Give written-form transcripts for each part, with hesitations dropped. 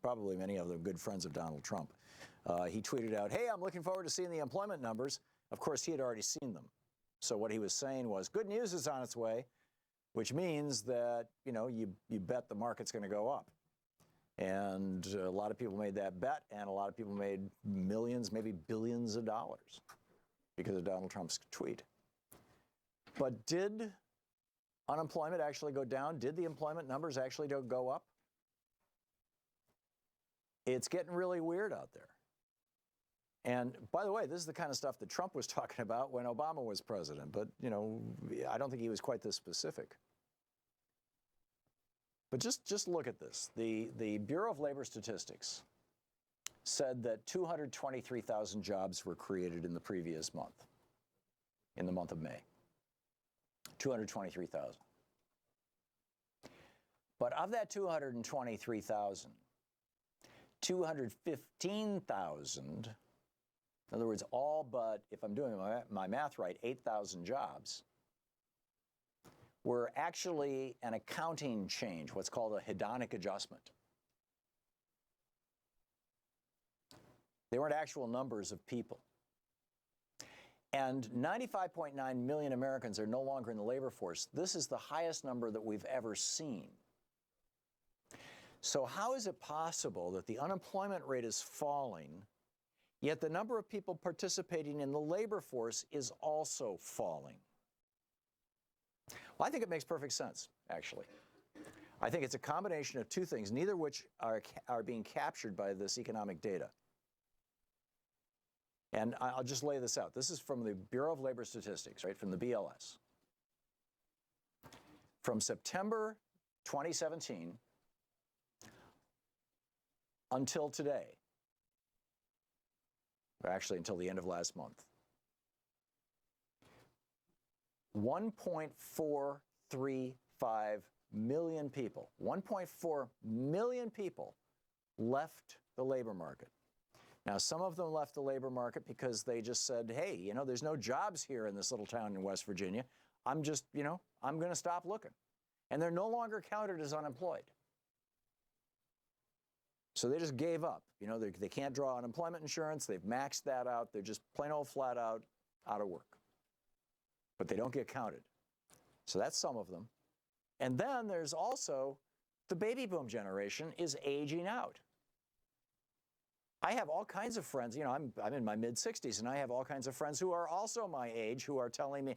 probably many of them good friends of Donald Trump. He tweeted out, "Hey, I'm looking forward to seeing the employment numbers." Of course, he had already seen them. So what he was saying was, good news is on its way, which means that, you bet the market's going to go up. And a lot of people made that bet, and a lot of people made millions, maybe billions of dollars because of Donald Trump's tweet. But did unemployment actually go down? Did the employment numbers actually go up? It's getting really weird out there. And by the way, this is the kind of stuff that Trump was talking about when Obama was president. But, I don't think he was quite this specific. But just look at this. The Bureau of Labor Statistics said that 223,000 jobs were created in the previous month, in the month of May. 223,000. But of that 223,000, 215,000, in other words, all but, if I'm doing my math right, 8,000 jobs, were actually an accounting change, what's called a hedonic adjustment. They weren't actual numbers of people. And 95.9 million Americans are no longer in the labor force. This is the highest number that we've ever seen. So how is it possible that the unemployment rate is falling, yet the number of people participating in the labor force is also falling? Well, I think it makes perfect sense, actually. I think it's a combination of two things, neither of which are being captured by this economic data. And I'll just lay this out. This is from the Bureau of Labor Statistics, right, from the BLS. From September 2017 until today, or actually until the end of last month, 1.435 million people, 1.4 million people left the labor market. Now, some of them left the labor market because they just said, hey, there's no jobs here in this little town in West Virginia. I'm just, I'm going to stop looking. And they're no longer counted as unemployed. So they just gave up. They can't draw unemployment insurance. They've maxed that out. They're just plain old flat out of work. But they don't get counted. So that's some of them. And then there's also the baby boom generation is aging out. I have all kinds of friends, I'm in my mid-60s, and I have all kinds of friends who are also my age who are telling me,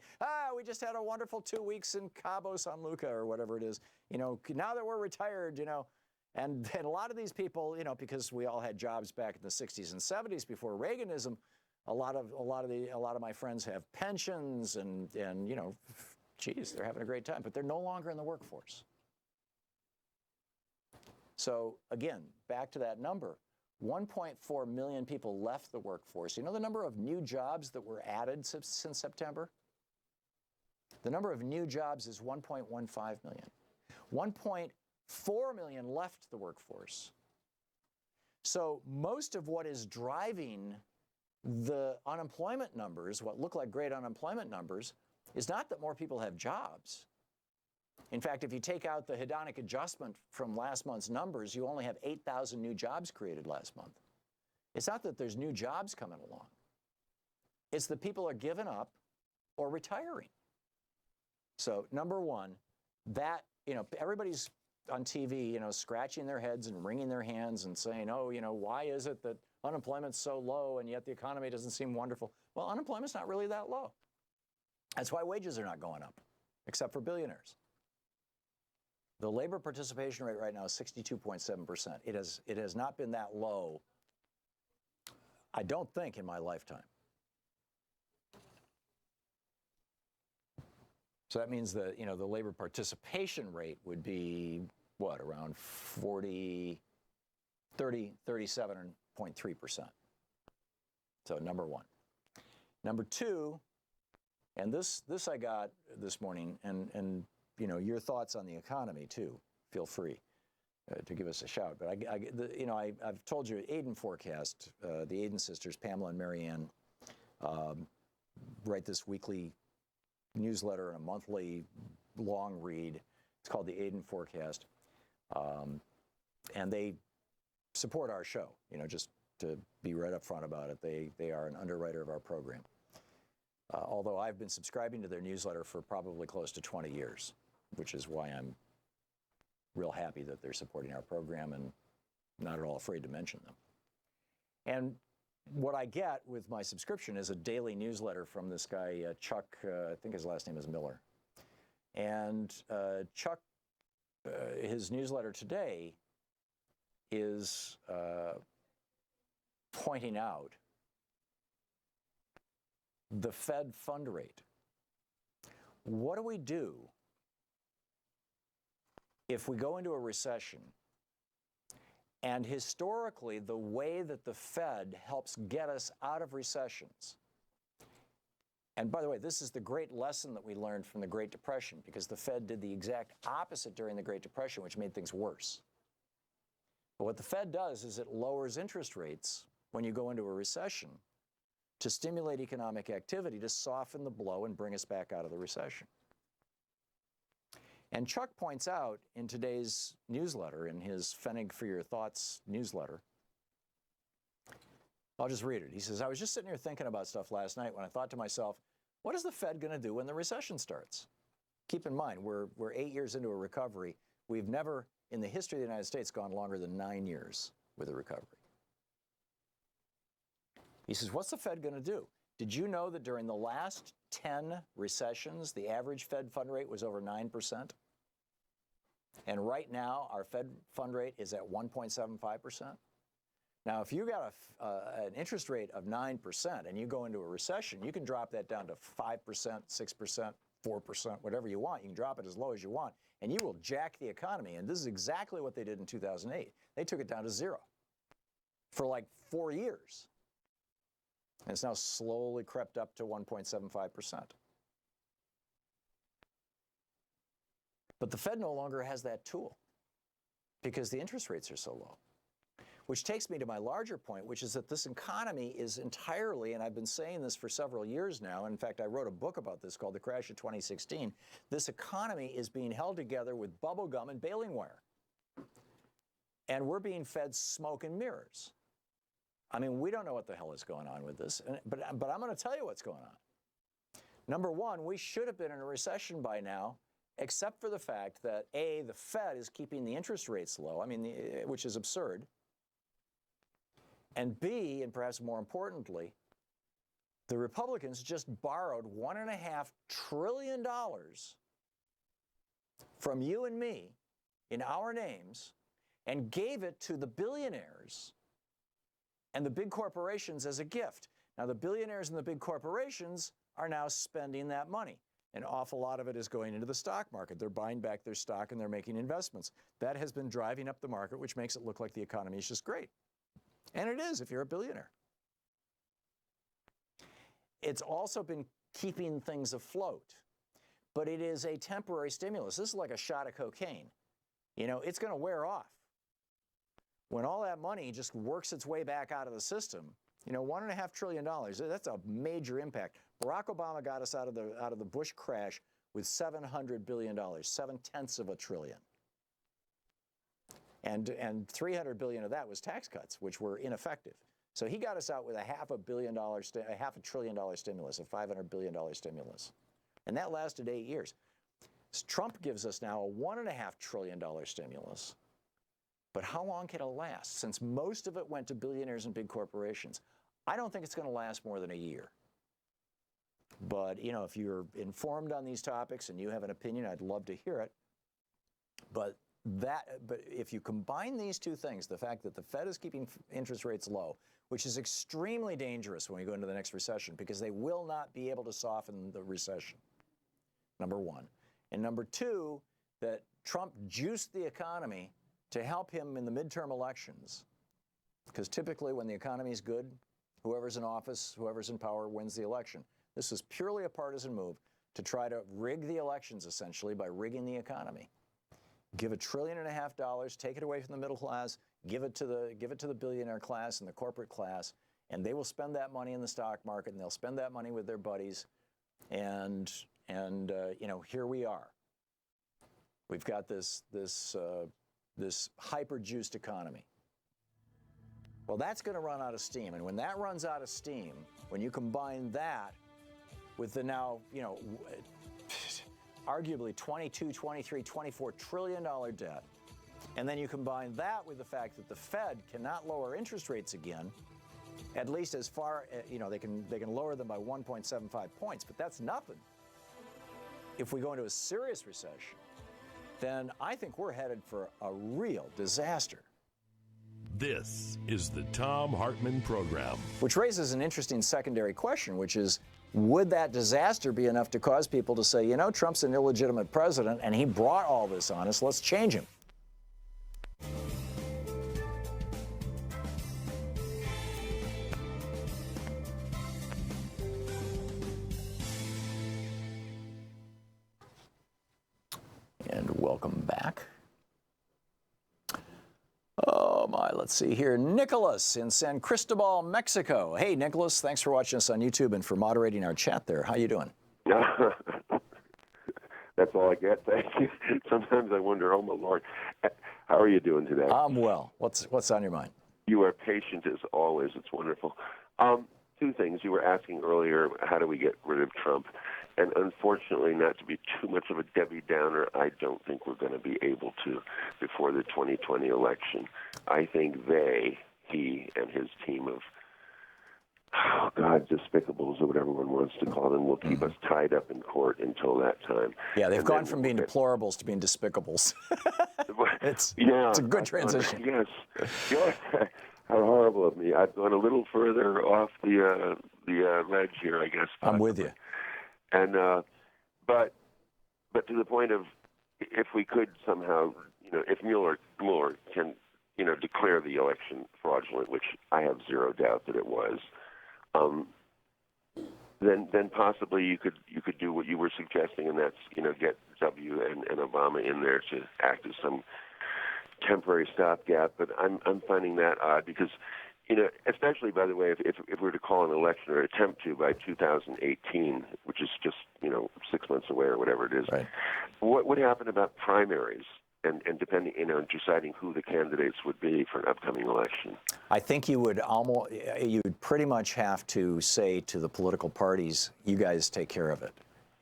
we just had a wonderful 2 weeks in Cabo San Luca or whatever it is. Now that we're retired, and a lot of these people, because we all had jobs back in the 60s and 70s before Reaganism, a lot of my friends have pensions and geez, they're having a great time, but they're no longer in the workforce. So again, back to that number. 1.4 million people left the workforce. You know the number of new jobs that were added since September? The number of new jobs is 1.15 million. 1.4 million left the workforce. So most of what is driving the unemployment numbers, what look like great unemployment numbers, is not that more people have jobs. In fact, if you take out the hedonic adjustment from last month's numbers, you only have 8,000 new jobs created last month. It's not that there's new jobs coming along. It's that people are giving up or retiring. So number one, that, everybody's on TV, scratching their heads and wringing their hands and saying, why is it that unemployment's so low and yet the economy doesn't seem wonderful? Well, unemployment's not really that low. That's why wages are not going up, except for billionaires. The labor participation rate right now is 62.7%. It has not been that low, I don't think, in my lifetime. So that means that, the labor participation rate would be, what, around 37.3%. So number one. Number two, and this I got this morning, and your thoughts on the economy too. Feel free to give us a shout. But I've told you, Aiden Forecast, the Aiden sisters, Pamela and Marianne, write this weekly newsletter and a monthly long read. It's called the Aiden Forecast, and they support our show, just to be right up front about it. They are an underwriter of our program. Although I've been subscribing to their newsletter for probably close to 20 years, which is why I'm real happy that they're supporting our program and not at all afraid to mention them. And what I get with my subscription is a daily newsletter from this guy, Chuck, I think his last name is Miller. And Chuck, his newsletter today is pointing out the Fed fund rate. What do we do if we go into a recession? And historically, the way that the Fed helps get us out of recessions, and by the way, this is the great lesson that we learned from the Great Depression, because the Fed did the exact opposite during the Great Depression, which made things worse. But what the Fed does is it lowers interest rates when you go into a recession to stimulate economic activity, to soften the blow and bring us back out of the recession. And Chuck points out in today's newsletter, in his Pfennig for Your Thoughts newsletter, I'll just read it. He says, I was just sitting here thinking about stuff last night when I thought to myself, what is the Fed going to do when the recession starts? Keep in mind, we're 8 years into a recovery. We've never, in the history of the United States, gone longer than 9 years with a recovery. He says, what's the Fed going to do? Did you know that during the last 10 recessions, the average Fed fund rate was over 9%? And right now, our Fed fund rate is at 1.75%. Now, if you got an interest rate of 9% and you go into a recession, you can drop that down to 5%, 6%, 4%, whatever you want. You can drop it as low as you want, and you will jack the economy. And this is exactly what they did in 2008. They took it down to 0 for like 4 years. And it's now slowly crept up to 1.75%. But the Fed no longer has that tool because the interest rates are so low. Which takes me to my larger point, which is that this economy is entirely, and I've been saying this for several years now, in fact, I wrote a book about this called The Crash of 2016, this economy is being held together with bubble gum and baling wire. And we're being fed smoke and mirrors. I mean, we don't know what the hell is going on with this, but I'm going to tell you what's going on. Number one, we should have been in a recession by now, except for the fact that, A, the Fed is keeping the interest rates low, which is absurd, and B, and perhaps more importantly, the Republicans just borrowed $1.5 trillion from you and me in our names and gave it to the billionaires and the big corporations as a gift. Now, the billionaires and the big corporations are now spending that money. An awful lot of it is going into the stock market. They're buying back their stock and they're making investments. That has been driving up the market, which makes it look like the economy is just great. And it is if you're a billionaire. It's also been keeping things afloat. But it is a temporary stimulus. This is like a shot of cocaine. It's going to wear off. When all that money just works its way back out of the system, $1.5 trillion, that's a major impact. Barack Obama got us out of the Bush crash with $700 billion, 0.7 of a trillion. And $300 billion of that was tax cuts, which were ineffective. So he got us out with a $500 billion stimulus, a $500 billion stimulus. And that lasted 8 years. Trump gives us now a $1.5 trillion stimulus. But how long can it last? Since most of it went to billionaires and big corporations, I don't think it's going to last more than a year. But, if you're informed on these topics and you have an opinion, I'd love to hear it. But if you combine these two things, the fact that the Fed is keeping interest rates low, which is extremely dangerous when we go into the next recession because they will not be able to soften the recession, number one. And number two, that Trump juiced the economy to help him in the midterm elections. Because typically when the economy is good, whoever's in office, whoever's in power wins the election. This is purely a partisan move to try to rig the elections, essentially, by rigging the economy. Give $1.5 trillion, take it away from the middle class, give it to the billionaire class and the corporate class, and they will spend that money in the stock market, and they'll spend that money with their buddies, and here we are. We've got this hyper-juiced economy. Well, that's going to run out of steam. And when that runs out of steam, when you combine that with the now, arguably $22, $23, $24 trillion debt, and then you combine that with the fact that the Fed cannot lower interest rates again, at least as far, they can lower them by 1.75 points, but that's nothing. If we go into a serious recession, then I think we're headed for a real disaster. This is the Thom Hartmann Program. Which raises an interesting secondary question, which is, would that disaster be enough to cause people to say, Trump's an illegitimate president and he brought all this on us, let's change him? And welcome back. Oh my, let's see here. Nicholas in San Cristobal, Mexico. Hey, Nicholas, thanks for watching us on YouTube and for moderating our chat there. How you doing? That's all I get. Thank you. Sometimes I wonder, oh my Lord, how are you doing today? I'm well. What's on your mind? You are patient as always. It's wonderful. Two things. You were asking earlier, how do we get rid of Trump? And unfortunately, not to be too much of a Debbie Downer, I don't think we're going to be able to before the 2020 election. I think he and his team of, despicables or whatever one wants to call them, will keep us tied up in court until that time. Yeah, they've gone from being deplorables to being despicables. It's a good transition. Yes. How horrible of me. I've gone a little further off the ledge here, I guess. I'm with you. And but to the point of, if we could somehow, if Mueller can, declare the election fraudulent, which I have zero doubt that it was, then possibly you could do what you were suggesting, and that's get W and Obama in there to act as some temporary stopgap. But I'm finding that odd because, especially, by the way, if we were to call an election or attempt to by 2018, which is just 6 months away or whatever it is, right. What would happen about primaries and depending, deciding who the candidates would be for an upcoming election? I think you would pretty much have to say to the political parties, you guys take care of it.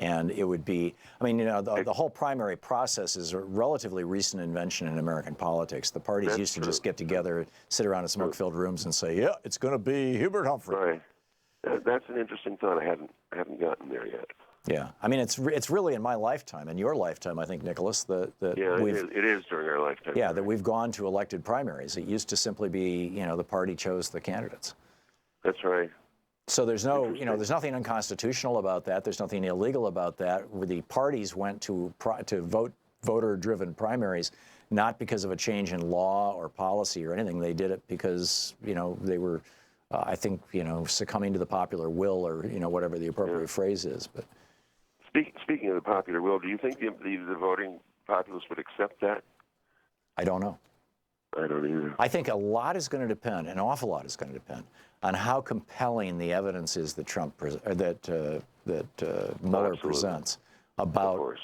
And it would be, the whole primary process is a relatively recent invention in American politics. The parties used to just get together, sit around in smoke-filled rooms and say, yeah, it's going to be Hubert Humphrey. Right. That's an interesting thought. I haven't gotten there yet. Yeah. It's really in my lifetime, in your lifetime, I think, Nicholas, that it is during our lifetime. Yeah, that we've gone to elected primaries. It used to simply be, the party chose the candidates. That's right. So there's there's nothing unconstitutional about that. There's nothing illegal about that. The parties went to voter-driven primaries, not because of a change in law or policy or anything. They did it because, they were, succumbing to the popular will or, whatever the appropriate phrase is. But speaking of the popular will, do you think the voting populace would accept that? I don't know. I don't either. I think a lot is going to depend, an awful lot is going to depend on how compelling the evidence is that Mueller presents about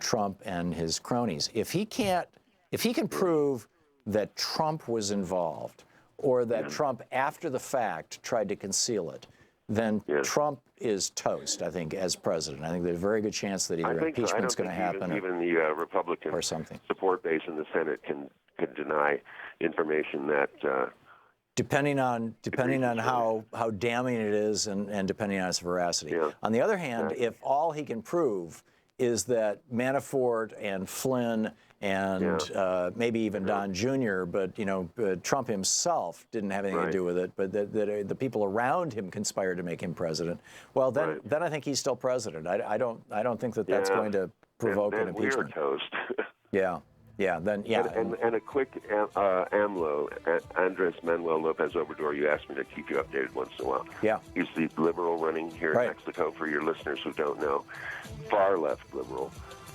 Trump and his cronies. If he can prove that Trump was involved, or that Trump, after the fact, tried to conceal it, then Trump is toast, I think, as president. I think there's a very good chance that either impeachment's going to happen even the Republican or something. Support base in the Senate can deny information that... Depending on how damning it is and depending on its veracity. Yeah. On the other hand, if all he can prove is that Manafort and Flynn and maybe even Don Jr., but Trump himself didn't have anything to do with it, but that the people around him conspired to make him president. Well, then I think he's still president. I don't think that's going to provoke an impeachment. We're toast. And a quick AMLO, Andres Manuel Lopez Obrador. You asked me to keep you updated once in a while. Yeah. He's the liberal running here in Mexico, for your listeners who don't know. Far left liberal.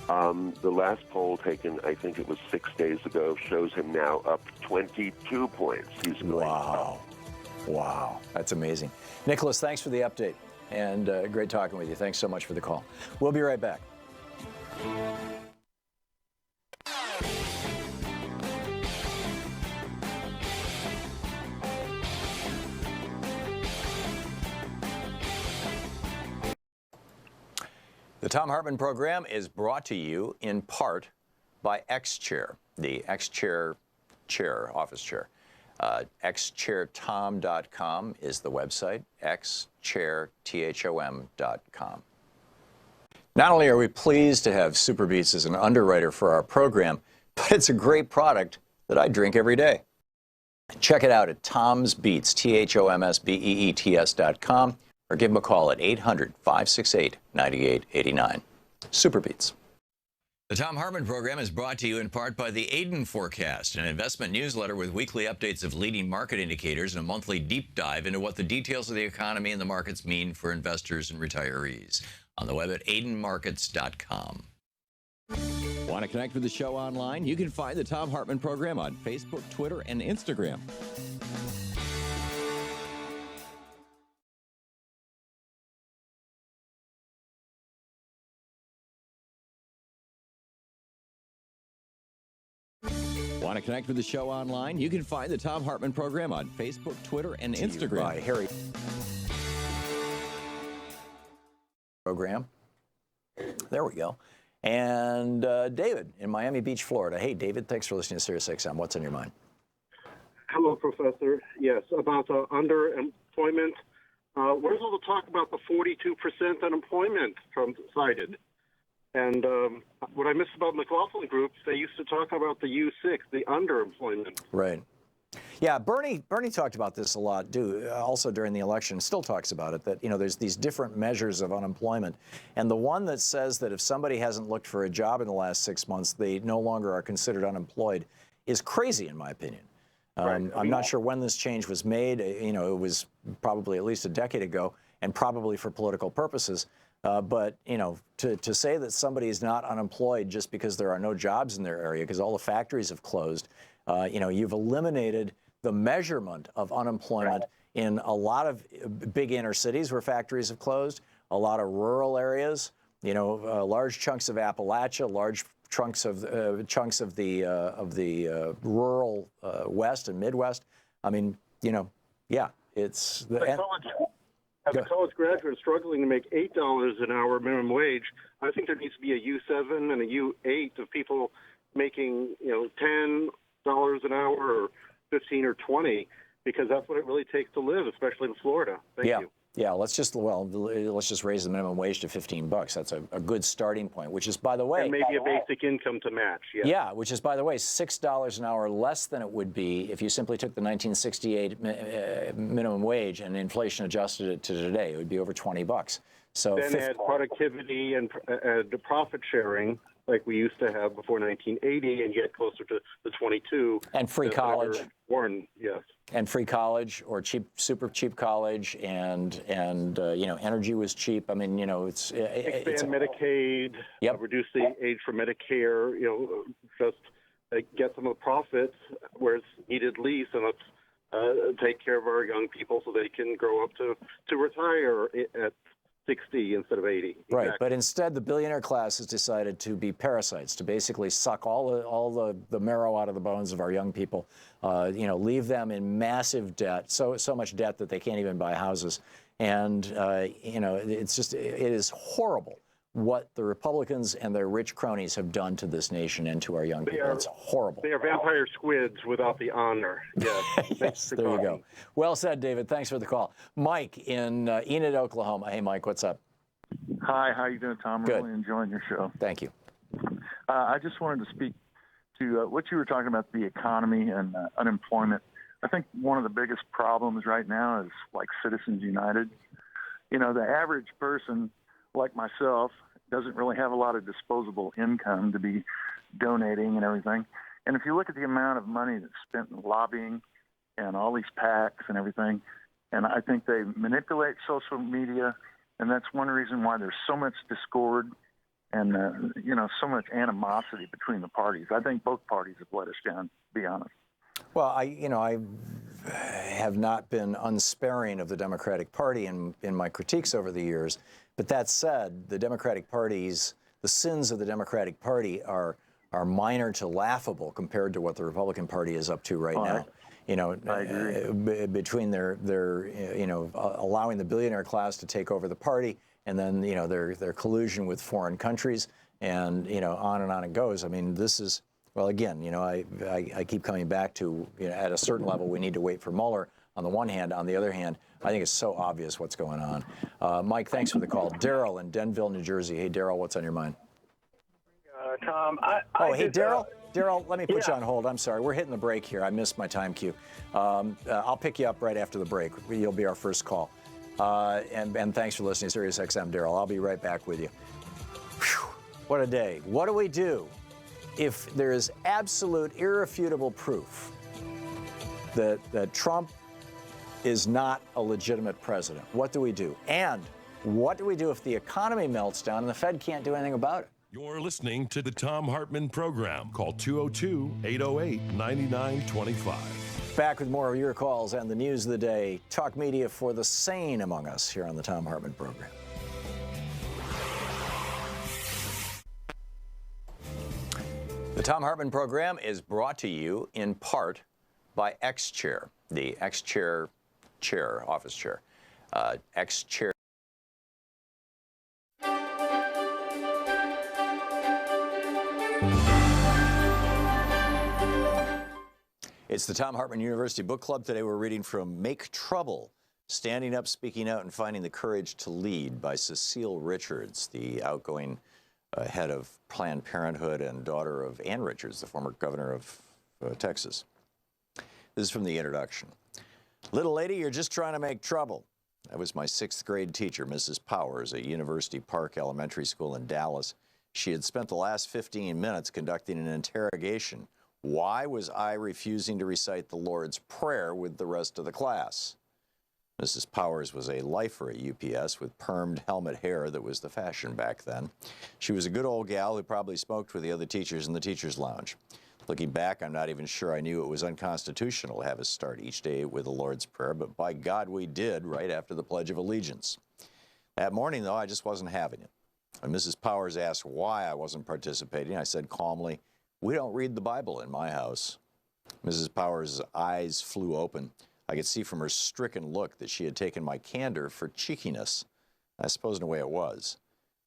The last poll taken, I think it was 6 days ago, shows him now up 22 points. He's going up. Wow. That's amazing. Nicholas, thanks for the update. And great talking with you. Thanks so much for the call. We'll be right back. The Thom Hartmann Program is brought to you in part by X-Chair, the X-Chair office chair. xchairthom.com is the website, xchairthom.com. Not only are we pleased to have Super Beets as an underwriter for our program, but it's a great product that I drink every day. Check it out at Thom's Beets, THOMSBEETS.com, or give them a call at 800-568-9889. Super Beets. The Thom Hartmann Program is brought to you in part by the Aiden Forecast, an investment newsletter with weekly updates of leading market indicators and a monthly deep dive into what the details of the economy and the markets mean for investors and retirees. On the web at aidenmarkets.com. Want to connect with the show online? You can find the Thom Hartmann Program on Facebook, Twitter, and Instagram. Want to connect with the show online? You can find the Thom Hartmann Program on Facebook, Twitter, and Instagram. By Harry. Program. There we go. And David in Miami Beach, Florida. Hey, David, thanks for listening to Sirius XM. What's on your mind? Hello, Professor. Yes, about underemployment. Where's all the talk about the 42% unemployment Trump cited? And what I miss about McLaughlin Group, they used to talk about the U6, the underemployment. Right. Yeah, Bernie talked about this a lot, too, also during the election, still talks about it, that, there's these different measures of unemployment. And the one that says that if somebody hasn't looked for a job in the last 6 months, they no longer are considered unemployed is crazy, in my opinion. Right. I'm not sure when this change was made. It was probably at least a decade ago, and probably for political purposes. But, to say that somebody is not unemployed just because there are no jobs in their area, because all the factories have closed, you've eliminated the measurement of unemployment in a lot of big inner cities where factories have closed, a lot of rural areas, large chunks of Appalachia, large chunks of the rural West and Midwest. I mean, it's the As a college graduate struggling to make $8 an hour minimum wage, I think there needs to be a U7 and a U8 of people making, $10 an hour or 15 or 20, because that's what it really takes to live, especially in Florida. Thank you. Yeah, let's just raise the minimum wage to $15. That's a good starting point, which is, by the way, and maybe a basic income to match. Yeah, which is, by the way, $6 an hour less than it would be if you simply took the 1968 minimum wage and inflation adjusted it to today. It would be over $20. So then add productivity and profit sharing, like we used to have before 1980, and get closer to the 22. And free college. Warren, yes. And free college, or super cheap college, and energy was cheap. I mean, it's expand Medicaid. Yep. Reduce the age for Medicare. Just get some of the profits where it's needed least, and let's take care of our young people so they can grow up to retire at 60 instead of 80. Right, Exactly. but instead the billionaire class has decided to be parasites, to basically suck all the marrow out of the bones of our young people, leave them in massive debt, so much debt that they can't even buy houses. And, it is horrible what the Republicans and their rich cronies have done to this nation and to our young people. It's horrible. They are vampire squids without the honor. Yes. Yes, there you go. Well said, David. Thanks for the call. Mike in Enid, Oklahoma. Hey, Mike, what's up? Hi, how you doing, Tom? Good. Really enjoying your show. Thank you. I just wanted to speak to what you were talking about, the economy and unemployment. I think one of the biggest problems right now is like Citizens United. The average person like myself doesn't really have a lot of disposable income to be donating and everything. And if you look at the amount of money that's spent in lobbying and all these PACs and everything, and I think they manipulate social media, and that's one reason why there's so much discord and, so much animosity between the parties. I think both parties have let us down, to be honest. Well, I have not been unsparing of the Democratic Party in my critiques over the years. But that said, the sins of the Democratic Party are minor to laughable compared to what the Republican Party is up to right now. I agree. Between their allowing the billionaire class to take over the party and then, you know, their collusion with foreign countries, and, you know, on it goes. I mean, this is, well, again, you know, I keep coming back to, you know, at a certain level, we need to wait for Mueller on the one hand. On the other hand, I think it's so obvious what's going on. Mike, thanks for the call. Daryl in Denville, New Jersey. Hey, Daryl, what's on your mind? Tom, hey, Daryl. Daryl, let me put you on hold. I'm sorry. We're hitting the break here. I missed my time cue. I'll pick you up right after the break. You'll be our first call. And thanks for listening to Sirius XM, Daryl. I'll be right back with you. Whew, what a day. What do we do if there is absolute, irrefutable proof that Trump is not a legitimate president? What do we do? And what do we do if the economy melts down and the Fed can't do anything about it? You're listening to the Thom Hartmann Program. Call 202-808-9925. Back with more of your calls and the news of the day. Talk media for the sane among us here on the Thom Hartmann Program. The Thom Hartmann Program is brought to you in part by X-Chair, the X-Chair chair, office chair. X-Chair. It's the Thom Hartmann University Book Club. Today we're reading from Make Trouble, Standing Up, Speaking Out, and Finding the Courage to Lead by Cecile Richards, the outgoing head of Planned Parenthood and daughter of Ann Richards, the former governor of Texas. This is from the introduction. Little lady, you're just trying to make trouble. That was my 6th grade teacher, Mrs. Powers, at University Park Elementary School in Dallas. She had spent the last 15 minutes conducting an interrogation. Why was I refusing to recite the Lord's Prayer with the rest of the class? Mrs. Powers was a lifer at UPS with permed helmet hair that was the fashion back then. She was a good old gal who probably smoked with the other teachers in the teacher's lounge. Looking back, I'm not even sure I knew it was unconstitutional to have us start each day with the Lord's Prayer, but by God we did right after the Pledge of Allegiance. That morning, though, I just wasn't having it. When Mrs. Powers asked why I wasn't participating, I said calmly, "We don't read the Bible in my house." Mrs. Powers' eyes flew open. I could see from her stricken look that she had taken my candor for cheekiness. I suppose in a way it was.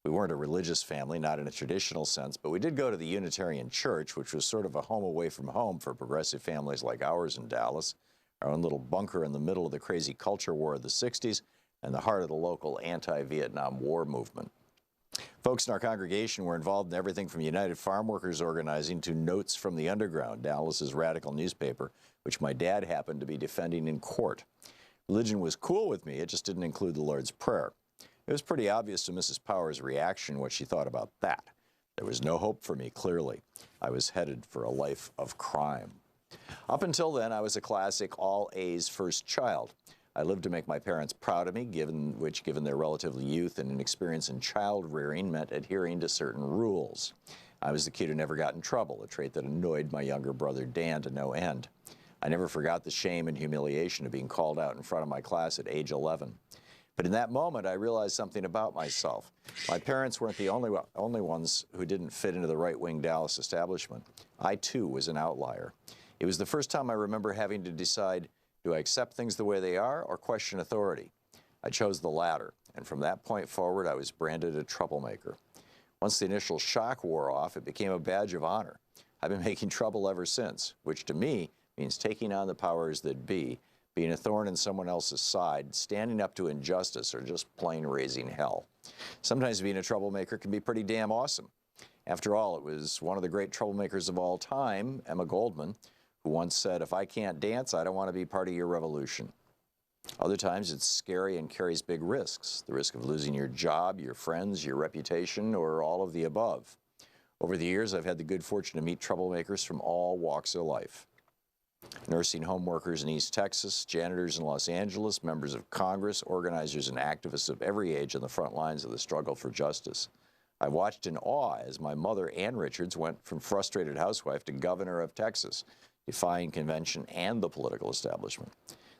We weren't a religious family, not in a traditional sense, but we did go to the Unitarian Church, which was sort of a home away from home for progressive families like ours in Dallas, our own little bunker in the middle of the crazy culture war of the 60s and the heart of the local anti-Vietnam War movement. Folks in our congregation were involved in everything from United Farm Workers Organizing to Notes from the Underground, Dallas's radical newspaper, which my dad happened to be defending in court. Religion was cool with me, it just didn't include the Lord's Prayer. It was pretty obvious to Mrs. Powers' reaction what she thought about that. There was no hope for me, clearly. I was headed for a life of crime. Up until then, I was a classic all-A's first child. I lived to make my parents proud of me, given their relative youth and inexperience in child rearing meant adhering to certain rules. I was the kid who never got in trouble, a trait that annoyed my younger brother Dan to no end. I never forgot the shame and humiliation of being called out in front of my class at age 11. But in that moment, I realized something about myself. My parents weren't the only ones who didn't fit into the right-wing Dallas establishment. I, too, was an outlier. It was the first time I remember having to decide, do I accept things the way they are or question authority? I chose the latter, and from that point forward, I was branded a troublemaker. Once the initial shock wore off, it became a badge of honor. I've been making trouble ever since, which to me means taking on the powers that be, being a thorn in someone else's side, standing up to injustice, or just plain raising hell. Sometimes being a troublemaker can be pretty damn awesome. After all, it was one of the great troublemakers of all time, Emma Goldman, who once said, "If I can't dance, I don't want to be part of your revolution." Other times it's scary and carries big risks, the risk of losing your job, your friends, your reputation, or all of the above. Over the years, I've had the good fortune to meet troublemakers from all walks of life. Nursing home workers in East Texas, janitors in Los Angeles, members of Congress, organizers and activists of every age on the front lines of the struggle for justice. I watched in awe as my mother, Ann Richards, went from frustrated housewife to governor of Texas, defying convention and the political establishment.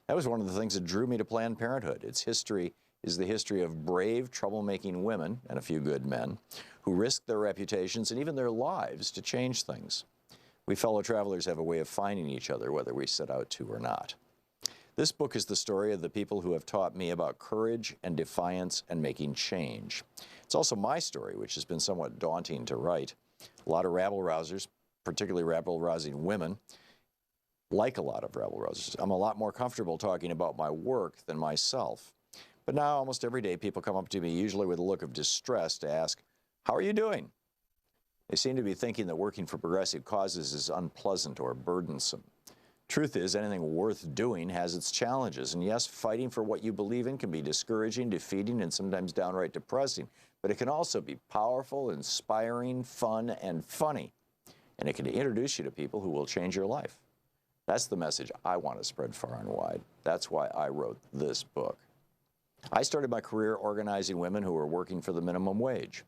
That was one of the things that drew me to Planned Parenthood. Its history is the history of brave, troublemaking women, and a few good men, who risked their reputations and even their lives to change things. We fellow travelers have a way of finding each other, whether we set out to or not. This book is the story of the people who have taught me about courage and defiance and making change. It's also my story, which has been somewhat daunting to write. A lot of rabble-rousers, particularly rabble-rousing women, like a lot of rabble-rousers. I'm a lot more comfortable talking about my work than myself. But now almost every day people come up to me, usually with a look of distress, to ask, "How are you doing?" They seem to be thinking that working for progressive causes is unpleasant or burdensome. Truth is, anything worth doing has its challenges. And yes, fighting for what you believe in can be discouraging, defeating, and sometimes downright depressing. But it can also be powerful, inspiring, fun, and funny. And it can introduce you to people who will change your life. That's the message I want to spread far and wide. That's why I wrote this book. I started my career organizing women who were working for the minimum wage.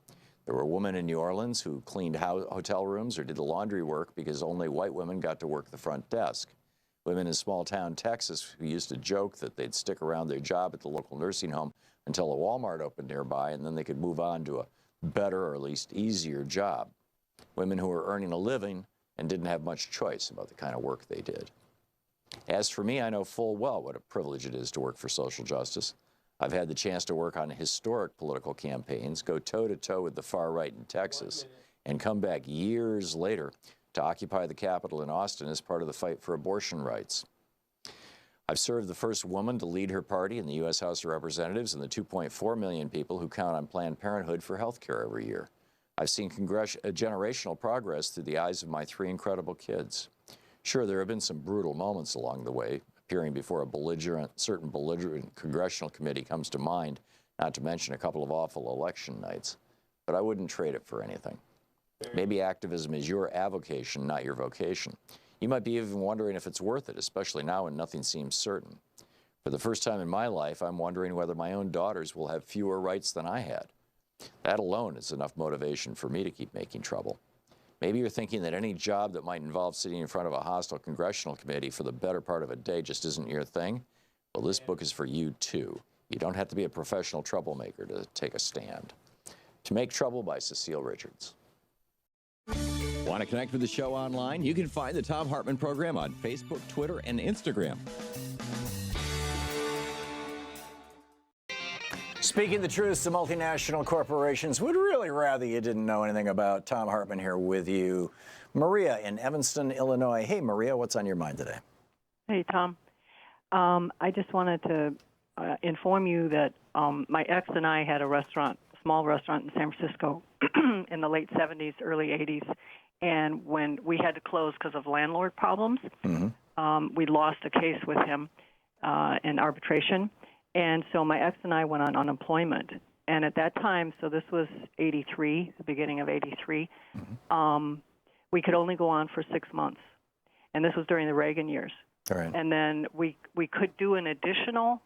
There were women in New Orleans who cleaned hotel rooms or did the laundry work because only white women got to work the front desk. Women in small-town Texas who used to joke that they'd stick around their job at the local nursing home until a Walmart opened nearby, and then they could move on to a better or at least easier job. Women who were earning a living and didn't have much choice about the kind of work they did. As for me, I know full well what a privilege it is to work for social justice. I've had the chance to work on historic political campaigns, go toe-to-toe with the far right in Texas, and come back years later to occupy the Capitol in Austin as part of the fight for abortion rights. I've served the first woman to lead her party in the U.S. House of Representatives and the 2.4 million people who count on Planned Parenthood for health care every year. I've seen generational progress through the eyes of my 3 incredible kids. Sure, there have been some brutal moments along the way. Appearing before a certain belligerent congressional committee comes to mind, not to mention a couple of awful election nights. But I wouldn't trade it for anything. Maybe activism is your avocation, not your vocation. You might be even wondering if it's worth it, especially now when nothing seems certain. For the first time in my life, I'm wondering whether my own daughters will have fewer rights than I had. That alone is enough motivation for me to keep making trouble. Maybe you're thinking that any job that might involve sitting in front of a hostile congressional committee for the better part of a day just isn't your thing. Well, this book is for you too. You don't have to be a professional troublemaker to take a stand. To Make Trouble by Cecile Richards. Want to connect with the show online? You can find the Thom Hartmann Program on Facebook, Twitter, and Instagram. Speaking the truth to multinational corporations, would really rather you didn't know anything about. Thom Hartmann here with you. Maria in Evanston, Illinois. Hey, Maria, what's on your mind today? Hey, Tom. I just wanted to inform you that my ex and I had a restaurant, a small restaurant in San Francisco in the late 70s, early 80s. And when we had to close because of landlord problems, we lost a case with him in arbitration. And so my ex and I went on unemployment. And at that time, so this was 83, the beginning of 83, we could only go on for 6 months. And this was during the Reagan years. All right. And then we could do an additional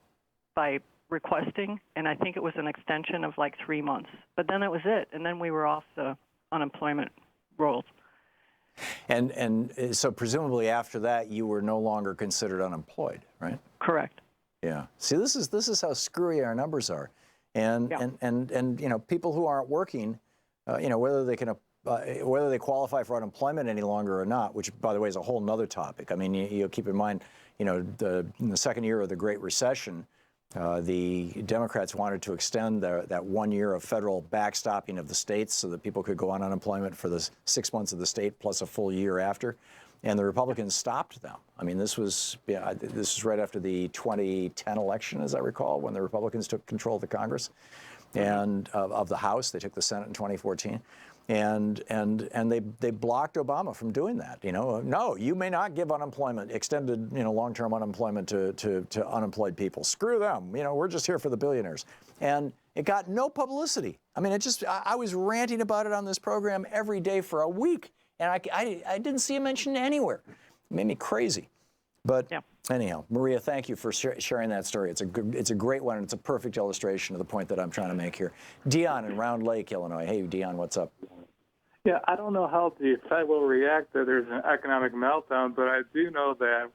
by requesting, and I think it was an extension of like 3 months. But then that was it. And then we were off the unemployment rolls. And so presumably after that, you were no longer considered unemployed, right? Correct. Yeah. See, this is how screwy our numbers are, and you know, people who aren't working, you know, whether they qualify for unemployment any longer or not, which by the way is a whole nother topic. I mean, you keep in mind, you know, in the second year of the Great Recession, the Democrats wanted to extend that 1 year of federal backstopping of the states so that people could go on unemployment for the 6 months of the state plus a full year after. And the Republicans stopped them. I mean, this was right after the 2010 election, as I recall, when the Republicans took control of the Congress and of the House. They took the Senate in 2014. And they blocked Obama from doing that. You know, no, you may not give unemployment, extended, you know, long-term unemployment to unemployed people. Screw them. You know, we're just here for the billionaires. And it got no publicity. I mean, I was ranting about it on this program every day for a week. And I didn't see it mentioned anywhere. It made me crazy. But anyhow, Maria, thank you for sharing that story. It's a great one, and it's a perfect illustration of the point that I'm trying to make here. Dion in Round Lake, Illinois. Hey, Dion, what's up? Yeah, I don't know how the Fed will react that there's an economic meltdown, but I do know that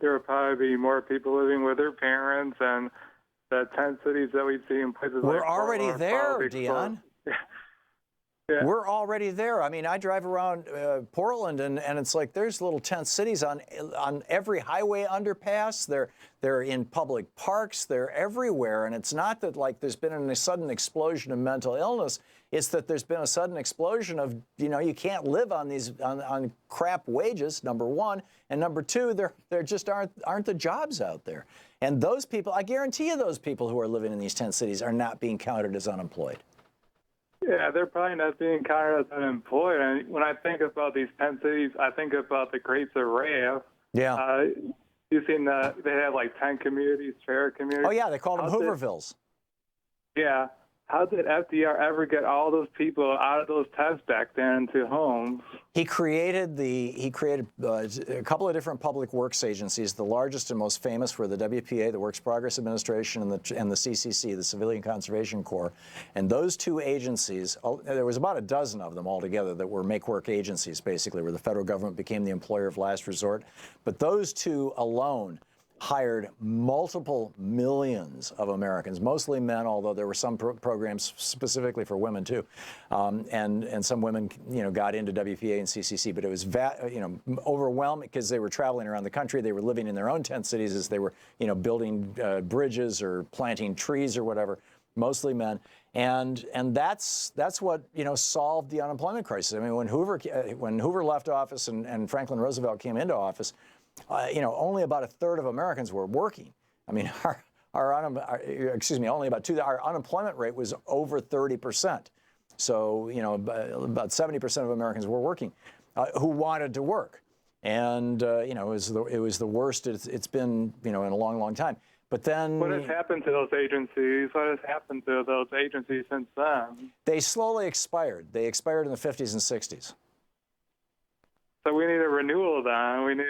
there will probably be more people living with their parents, and the tent cities that we see in places like we're already there, Dion. Yeah. We're already there. I mean, I drive around Portland, and it's like there's little tent cities on every highway underpass. They're in public parks. They're everywhere. And it's not that like there's been a sudden explosion of mental illness. It's that there's been a sudden explosion of, you can't live on these on crap wages, number one, and number two, there just aren't the jobs out there. And those people, I guarantee you, those people who are living in these tent cities are not being counted as unemployed. Yeah, they're probably not being counted as unemployed. And when I think about these tent cities, I think about the Great Array. Yeah. You've seen they have like tent communities, fair communities. Oh yeah, they called them Hoovervilles. Yeah. How did FDR ever get all those people out of those tents back then to homes? He created a couple of different public works agencies. The largest and most famous were the WPA, the Works Progress Administration, and the CCC, the Civilian Conservation Corps. And those two agencies, there was about a dozen of them altogether that were make-work agencies, basically, where the federal government became the employer of last resort. But those two alone hired multiple millions of Americans, mostly men, although there were some programs specifically for women too, and some women, got into WPA and CCC. But it was, overwhelming because they were traveling around the country. They were living in their own tent cities as they were, building bridges or planting trees or whatever. Mostly men, and that's what solved the unemployment crisis. I mean, when Hoover left office and Franklin Roosevelt came into office, only about a third of Americans were working. I mean, only about our unemployment rate was over 30%. So, about 70% of Americans were working who wanted to work. And, it was the worst it's been, in a long, long time. But then... What has happened to those agencies? What has happened to those agencies since then? They slowly expired. They expired in the 50s and 60s. So we need a renewal then. We need...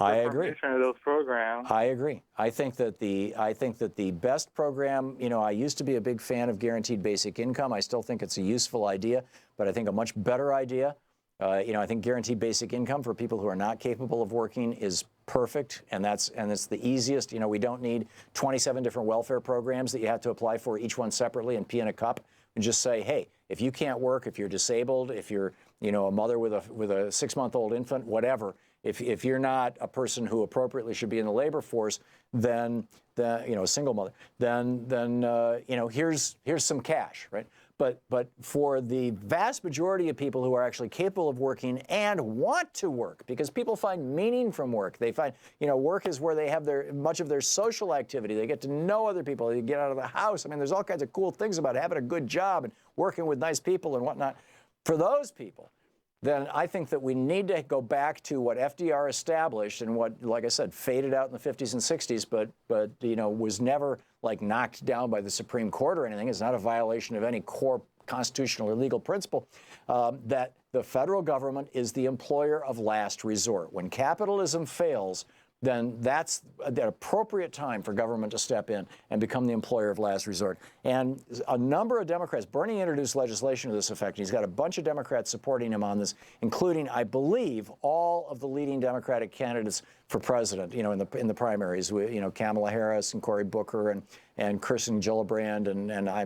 I agree. Of those programs. I agree. I think that the best program, I used to be a big fan of guaranteed basic income. I still think it's a useful idea, but I think a much better idea, I think guaranteed basic income for people who are not capable of working is perfect, and it's the easiest. We don't need 27 different welfare programs that you have to apply for, each one separately, and pee in a cup. And just say, hey, if you can't work, if you're disabled, if you're, a mother with a 6-month-old infant, whatever. If you're not a person who appropriately should be in the labor force, then a single mother, then here's some cash, right? But for the vast majority of people who are actually capable of working and want to work, because people find meaning from work. They find, work is where they have much of their social activity. They get to know other people. They get out of the house. I mean, there's all kinds of cool things about having a good job and working with nice people and whatnot. For those people, then I think that we need to go back to what FDR established and what, like I said, faded out in the 50s and 60s, but was never like knocked down by the Supreme Court or anything. It's not a violation of any core constitutional or legal principle, that the federal government is the employer of last resort. When capitalism fails, then that's the appropriate time for government to step in and become the employer of last resort. And a number of Democrats, Bernie introduced legislation to this effect. He's got a bunch of Democrats supporting him on this, including, I believe, all of the leading Democratic candidates for president, in the primaries, Kamala Harris and Cory Booker and Kirsten Gillibrand, and I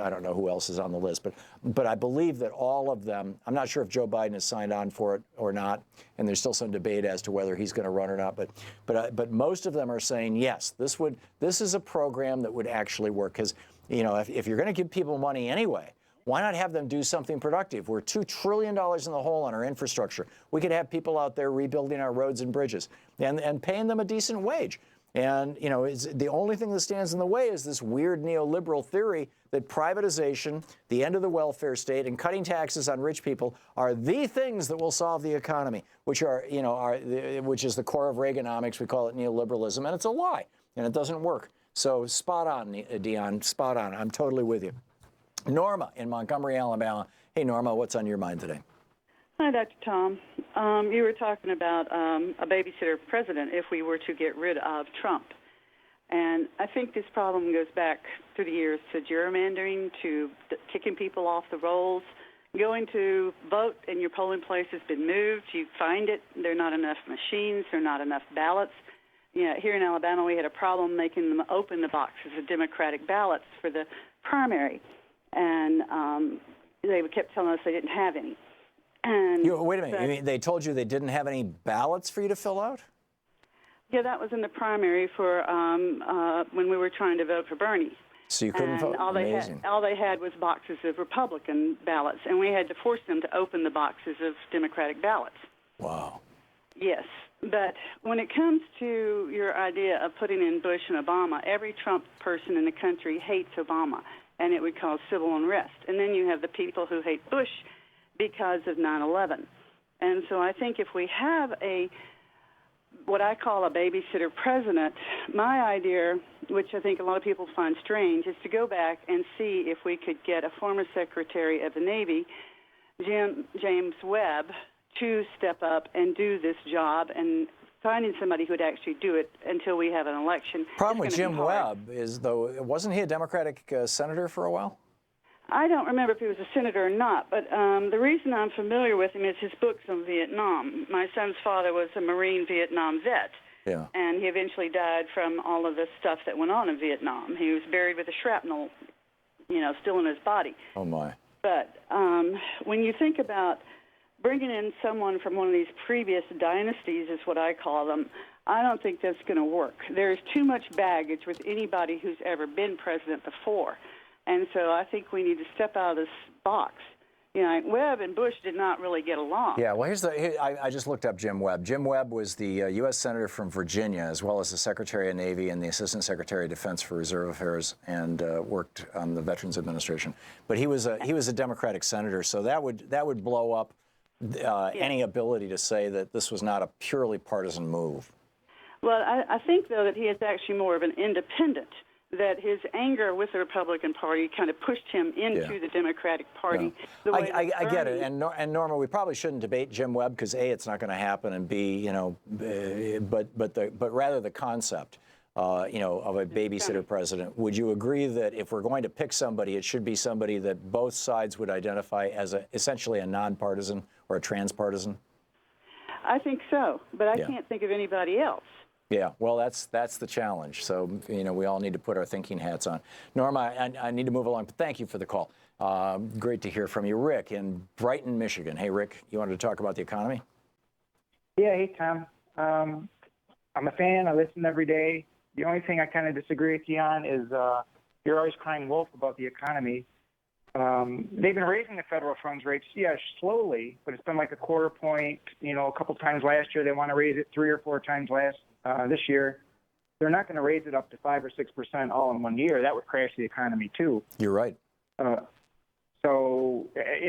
don't know who else is on the list, but I believe that all of them, I'm not sure if Joe Biden has signed on for it or not, and there's still some debate as to whether he's going to run or not, but most of them are saying, yes, this is a program that would actually work, because, if you're going to give people money anyway, why not have them do something productive? We're $2 trillion in the hole on our infrastructure. We could have people out there rebuilding our roads and bridges and paying them a decent wage. And, the only thing that stands in the way is this weird neoliberal theory that privatization, the end of the welfare state, and cutting taxes on rich people are the things that will solve the economy, which which is the core of Reaganomics. We call it neoliberalism, and it's a lie, and it doesn't work. So spot on, Dion, spot on. I'm totally with you. Norma in Montgomery, Alabama. Hey, Norma, what's on your mind today? Hi, Dr. Tom. You were talking about a babysitter president if we were to get rid of Trump. And I think this problem goes back through the years to gerrymandering, to kicking people off the rolls. Going to vote and your polling place has been moved. You find it. There are not enough machines. There are not enough ballots. Here in Alabama, we had a problem making them open the boxes of Democratic ballots for the primary. And they kept telling us they didn't have any. And wait a minute. You mean they told you they didn't have any ballots for you to fill out? Yeah, that was in the primary for when we were trying to vote for Bernie. So you couldn't vote? Amazing. All they had was boxes of Republican ballots, and we had to force them to open the boxes of Democratic ballots. Wow. Yes, but when it comes to your idea of putting in Bush and Obama, every Trump person in the country hates Obama, and it would cause civil unrest. And then you have the people who hate Bush because of 9/11. And so I think if we have what I call a babysitter president, my idea, which I think a lot of people find strange, is to go back and see if we could get a former Secretary of the Navy, James Webb, to step up and do this job, and finding somebody who would actually do it until we have an election. Problem with Jim Webb is, though, wasn't he a Democratic senator for a while? I don't remember if he was a senator or not, but the reason I'm familiar with him is his books on Vietnam. My son's father was a Marine Vietnam vet, and he eventually died from all of the stuff that went on in Vietnam. He was buried with a shrapnel, still in his body. Oh, my. But when you think about bringing in someone from one of these previous dynasties, is what I call them, I don't think that's going to work. There's too much baggage with anybody who's ever been president before. And so I think we need to step out of this box. Webb and Bush did not really get along. Yeah, well, I just looked up Jim Webb. Jim Webb was the U.S. Senator from Virginia, as well as the Secretary of Navy and the Assistant Secretary of Defense for Reserve Affairs, and worked on the Veterans Administration. But he was a Democratic senator, so that would blow up any ability to say that this was not a purely partisan move. Well, I think, though, that he is actually more of an independent, that his anger with the Republican Party kind of pushed him into the Democratic Party. No. I get it. And Norma, we probably shouldn't debate Jim Webb because A, it's not going to happen, and B, but rather the concept, of a babysitter president. Would you agree that if we're going to pick somebody, it should be somebody that both sides would identify as essentially a nonpartisan or a transpartisan? I think so, but I can't think of anybody else. Yeah, well, that's the challenge. So, we all need to put our thinking hats on. Norma, I need to move along, but thank you for the call. Great to hear from you. Rick in Brighton, Michigan. Hey, Rick, you wanted to talk about the economy? Yeah, hey, Tom. I'm a fan. I listen every day. The only thing I kind of disagree with you on is you're always crying wolf about the economy. They've been raising the federal funds rates, slowly, but it's been like a quarter point, a couple times last year. They want to raise it 3 or 4 times this year. They're not going to raise it up to 5 or 6% all in one year. That would crash the economy too. You're right. And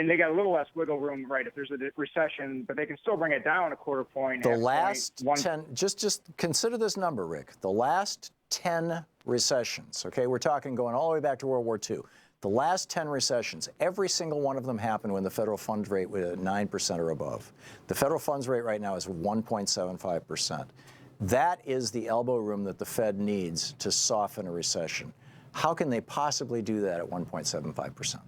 they got a little less wiggle room, right, if there's a recession, but they can still bring it down a quarter point. The last 10, just consider this number, Rick. The last 10 recessions, okay, we're talking going all the way back to World War II. The last 10 recessions, every single one of them happened when the federal funds rate was at 9% or above. The federal funds rate right now is 1.75%. That is the elbow room that the Fed needs to soften a recession. How can they possibly do that at 1.75%?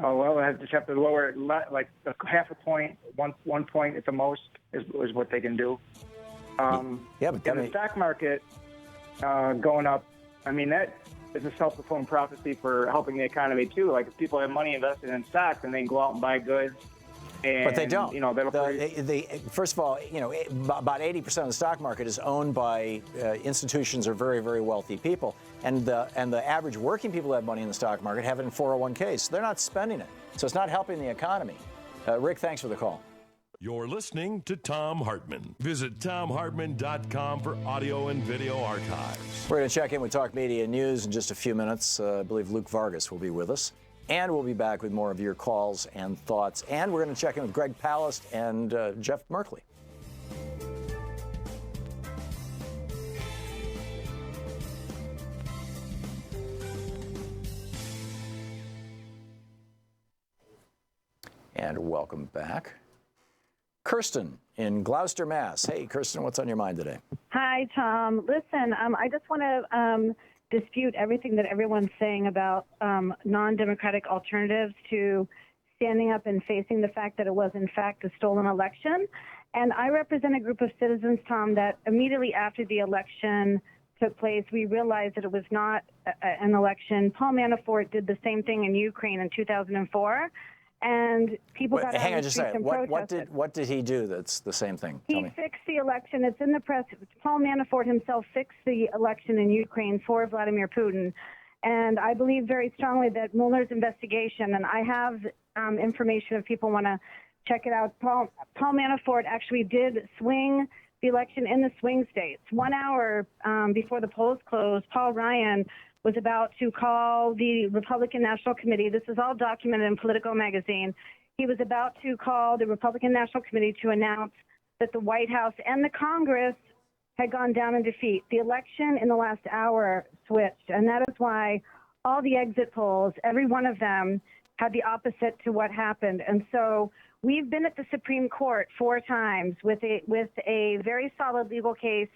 Oh, well, they just have to lower it like half a point, one point at the most is what they can do. But the stock market going up, I mean, that is a self-fulfilling prophecy for helping the economy too. Like if people have money invested in stocks, then they can go out and buy goods. And, but they don't. That'll first of all, about 80% of the stock market is owned by institutions or very, very wealthy people, and the average working people who have money in the stock market have it in 401ks. So they're not spending it, so it's not helping the economy. Rick, thanks for the call. You're listening to Thom Hartmann. Visit ThomHartmann.com for audio and video archives. We're going to check in with Talk Media News in just a few minutes. I believe Luke Vargas will be with us. And we'll be back with more of your calls and thoughts. And we're going to check in with Greg Palast and Jeff Merkley. And welcome back. Kirsten in Gloucester, Mass. Hey, Kirsten, what's on your mind today? Hi, Tom. Listen, I just want to dispute everything that everyone's saying about non-democratic alternatives to standing up and facing the fact that it was, in fact, a stolen election. And I represent a group of citizens, Tom, that immediately after the election took place, we realized that it was not an election. Paul Manafort did the same thing in Ukraine in 2004, and people got out hang on on the just a streets second. and protested. What did he do that's the same thing? He fixed the election. It's in the press. Paul Manafort himself fixed the election in Ukraine for Vladimir Putin. And I believe very strongly that Mueller's investigation, and I have information if people want to check it out, Paul Manafort actually did swing the election in the swing states. 1 hour before the polls closed, Paul Ryan was about to call the Republican National Committee. This is all documented in Politico magazine. He was about to call the Republican National Committee to announce that the White House and the Congress had gone down in defeat. The election in the last hour switched, and that is why all the exit polls, every one of them, had the opposite to what happened. And so we've been at the Supreme Court 4 times with a very solid legal case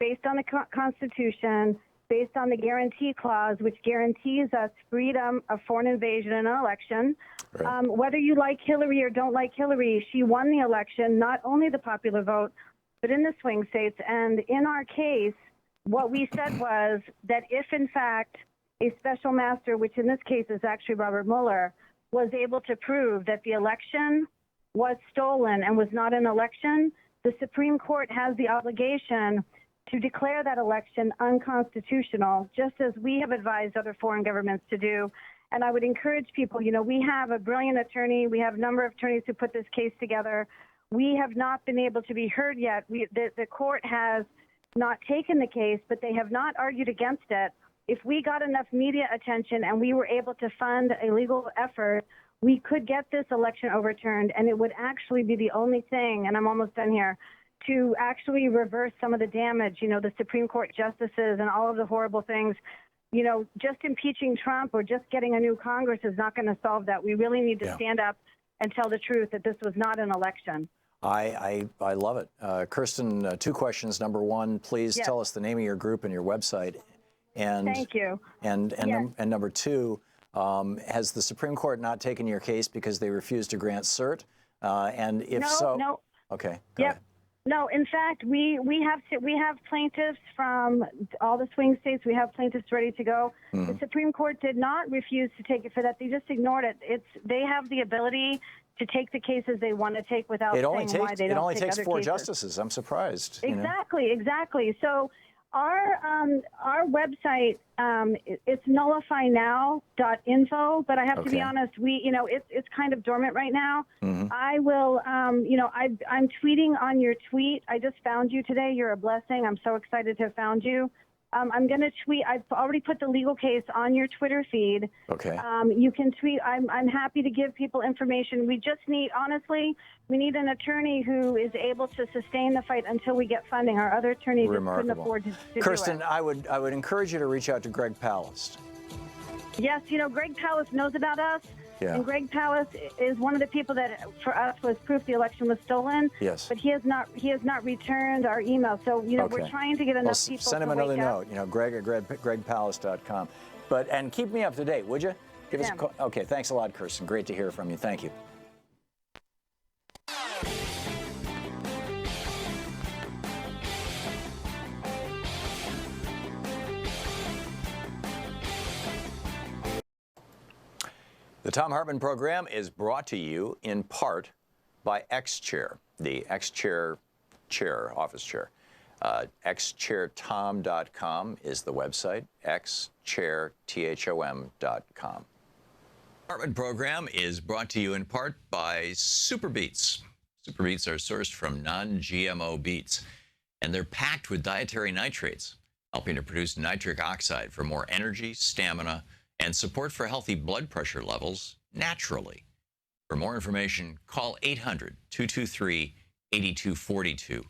based on the Constitution, based on the guarantee clause, which guarantees us freedom of foreign invasion in an election. Right. Whether you like Hillary or don't like Hillary, she won the election, not only the popular vote, but in the swing states. And in our case, what we said was that if, in fact, a special master, which in this case is actually Robert Mueller, was able to prove that the election was stolen and was not an election, the Supreme Court has the obligation to declare that election unconstitutional, just as we have advised other foreign governments to do. And I would encourage people, we have a brilliant attorney. We have a number of attorneys who put this case together. We have not been able to be heard yet. The court has not taken the case, but they have not argued against it. If we got enough media attention and we were able to fund a legal effort, we could get this election overturned, and it would actually be the only thing, and I'm almost done here, to actually reverse some of the damage, the Supreme Court justices and all of the horrible things. Just impeaching Trump or just getting a new Congress is not going to solve that. We really need to stand up and tell the truth that this was not an election. I love it. Kirsten, 2 questions. Number 1, please tell us the name of your group and your website. And thank you. And number 2, has the Supreme Court not taken your case because they refused to grant cert? And if no. Okay. Go ahead. No, in fact, we have plaintiffs from all the swing states. We have plaintiffs ready to go. Mm-hmm. The Supreme Court did not refuse to take it for that. They just ignored it. They have the ability to take the cases they want to take without saying why they don't take other cases. It only takes 4 justices. I'm surprised. Exactly. So our website, it's nullifynow.info, but I have to be honest, it's kind of dormant right now. Mm-hmm. I will, I'm tweeting on your tweet. I just found you today. You're a blessing. I'm so excited to have found you. I'm going to tweet. I've already put the legal case on your Twitter feed. Okay. You can tweet. I'm happy to give people information. We just need, honestly, we need an attorney who is able to sustain the fight until we get funding. Our other attorney just couldn't afford to Kirsten, do it. I would encourage you to reach out to Greg Palast. Yes, Greg Palast knows about us. Yeah. And Greg Palast is one of the people that, for us, was proof the election was stolen. Yes. But he has not returned our email. So we're trying to get enough people. Send him another note. Greg at gregpalast.com. And keep me up to date, would you? Give us a call. Okay. Thanks a lot, Kirsten. Great to hear from you. Thank you. The Thom Hartmann Program is brought to you in part by X-Chair, the X-Chair office chair. xchairtom.com is the website, xchairtom.com. Hartmann Program is brought to you in part by Super Beets. Super Beets are sourced from non-GMO beets, and they're packed with dietary nitrates, helping to produce nitric oxide for more energy, stamina, and support for healthy blood pressure levels naturally. For more information, call 800-223-8242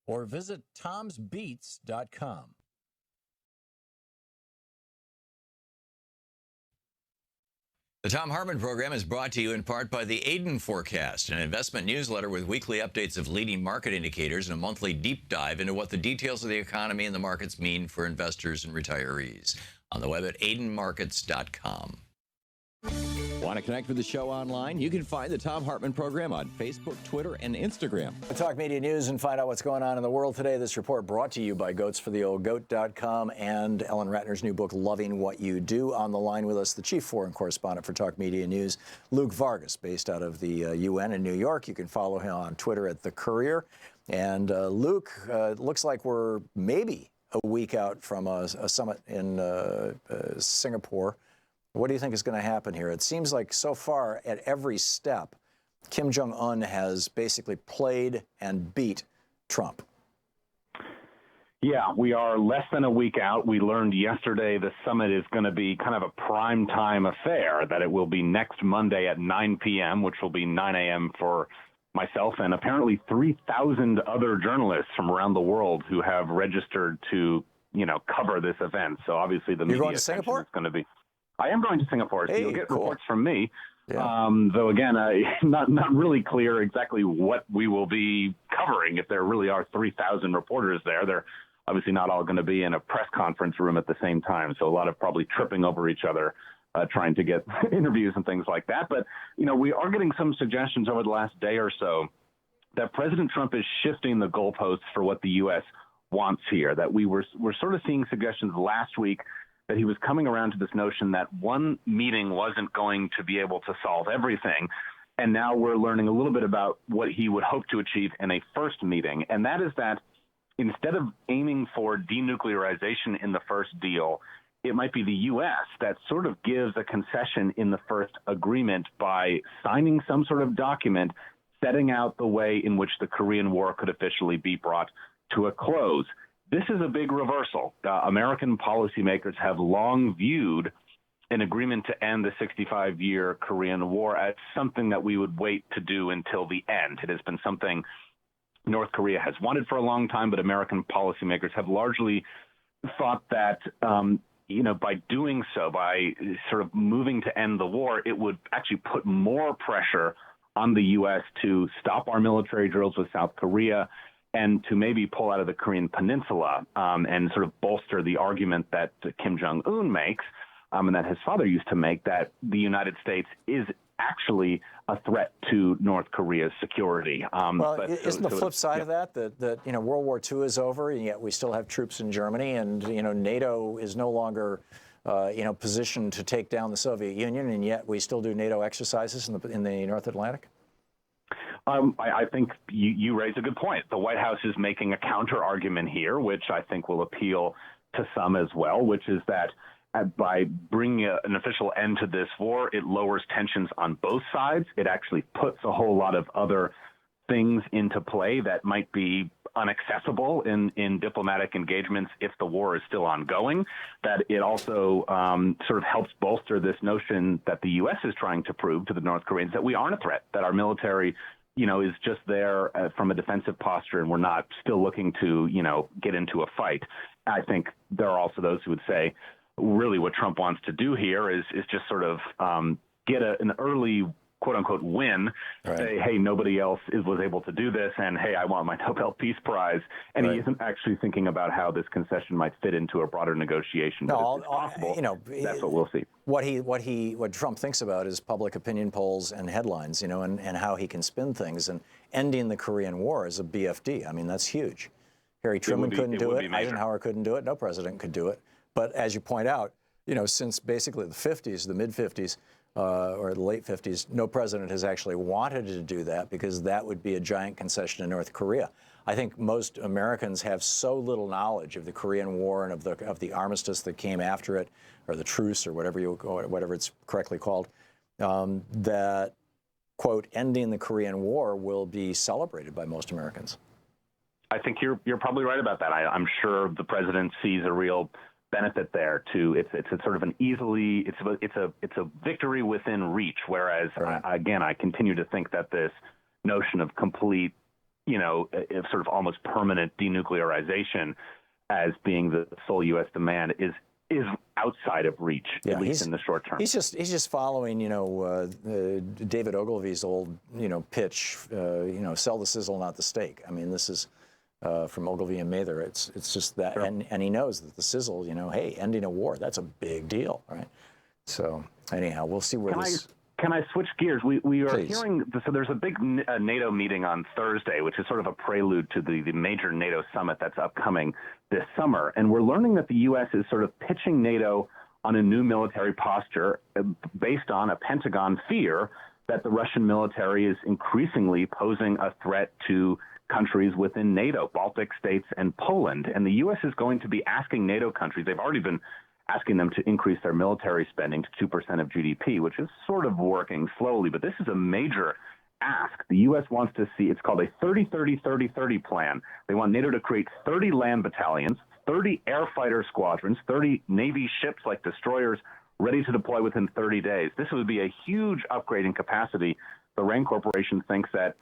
or visit tomsbeats.com. The Thom Hartmann Program is brought to you in part by the Aiden Forecast, an investment newsletter with weekly updates of leading market indicators and a monthly deep dive into what the details of the economy and the markets mean for investors and retirees. On the web at aidenmarkets.com. Want to connect with the show online? You can find the Thom Hartmann Program on Facebook, Twitter, and Instagram. Talk Media News and find out what's going on in the world today. This report brought to you by goatsfortheoldgoat.com and Ellen Ratner's new book, Loving What You Do. On the line with us, the chief foreign correspondent for Talk Media News, Luke Vargas, based out of the UN in New York. You can follow him on Twitter at The Courier. And Luke, it looks like we're maybe a week out from a summit in Singapore. What do you think is going to happen here? It seems like so far at every step, Kim Jong-un has basically played and beat Trump. Yeah, we are less than a week out. We learned yesterday the summit is going to be kind of a prime time affair, that it will be next Monday at 9 p.m., which will be 9 a.m. for myself and apparently 3,000 other journalists from around the world who have registered to, cover this event. So obviously the media going to Singapore? Is going to be. I am going to Singapore, so you'll get reports from me. Yeah. Though, again, not really clear exactly what we will be covering. If there really are 3,000 reporters there, they're obviously not all going to be in a press conference room at the same time. So a lot of probably tripping over each other, trying to get interviews and things like that. But, we are getting some suggestions over the last day or so that President Trump is shifting the goalposts for what the U.S. wants here, that we're sort of seeing suggestions last week that he was coming around to this notion that one meeting wasn't going to be able to solve everything. And now we're learning a little bit about what he would hope to achieve in a first meeting. And that is that instead of aiming for denuclearization in the first deal, it might be the U.S. that sort of gives a concession in the first agreement by signing some sort of document setting out the way in which the Korean War could officially be brought to a close. This is a big reversal. American policymakers have long viewed an agreement to end the 65-year Korean War as something that we would wait to do until the end. It has been something North Korea has wanted for a long time, but American policymakers have largely thought that, by doing so, by sort of moving to end the war, it would actually put more pressure on the U.S. to stop our military drills with South Korea and to maybe pull out of the Korean Peninsula and sort of bolster the argument that Kim Jong-un makes and that his father used to make, that the United States is actually a threat to North Korea's security. Isn't the flip side of that World War II is over, and yet we still have troops in Germany, and NATO is no longer positioned to take down the Soviet Union, and yet we still do NATO exercises in the North Atlantic? I think you raise a good point. The White House is making a counter argument here, which I think will appeal to some as well, which is that by bringing an official end to this war, it lowers tensions on both sides. It actually puts a whole lot of other things into play that might be inaccessible in diplomatic engagements if the war is still ongoing. That it also sort of helps bolster this notion that the U.S. is trying to prove to the North Koreans that we aren't a threat, that our military is just there from a defensive posture, and we're not still looking to, get into a fight. I think there are also those who would say, really what Trump wants to do here is just sort of get an early, quote unquote, win, right. Say, hey, nobody else was able to do this, and hey, I want my Nobel Peace Prize. And right. He isn't actually thinking about how this concession might fit into a broader negotiation. No, it's possible. That's what we'll see. What Trump thinks about is public opinion polls and headlines, and how he can spin things. And ending the Korean War is a BFD. I mean, that's huge. Harry Truman couldn't do it. Eisenhower couldn't do it. No president could do it. But as you point out, since basically the 50s, the mid-50s, or the late 50s, no president has actually wanted to do that because that would be a giant concession to North Korea. I think most Americans have so little knowledge of the Korean War and of the armistice that came after it, or the truce, or whatever it's correctly called, that, quote, ending the Korean War will be celebrated by most Americans. I think you're probably right about that. I'm sure the president sees a real benefit there too. It's a sort of it's a victory within reach. Whereas right. I continue to think that this notion of complete, sort of almost permanent denuclearization as being the sole U.S. demand is outside of reach, at least in the short term. He's just following, David Ogilvy's old, pitch, sell the sizzle, not the steak. I mean, this is. From Ogilvy and Mather, it's just that, sure. and he knows that the sizzle, hey, ending a war, that's a big deal, right? So anyhow, we'll see where Can can I switch gears? We are Please. hearing, so there's a big NATO meeting on Thursday, which is sort of a prelude to the major NATO summit that's upcoming this summer. And we're learning that the U.S. is sort of pitching NATO on a new military posture based on a Pentagon fear that the Russian military is increasingly posing a threat to countries within NATO, Baltic states and Poland. And the U.S. is going to be asking NATO countries, they've already been asking them to increase their military spending to 2% of GDP, which is sort of working slowly. But this is a major ask. The U.S. wants to see, it's called a 30-30-30-30 plan. They want NATO to create 30 land battalions, 30 air fighter squadrons, 30 Navy ships like destroyers ready to deploy within 30 days. This would be a huge upgrade in capacity. The RAND Corporation thinks that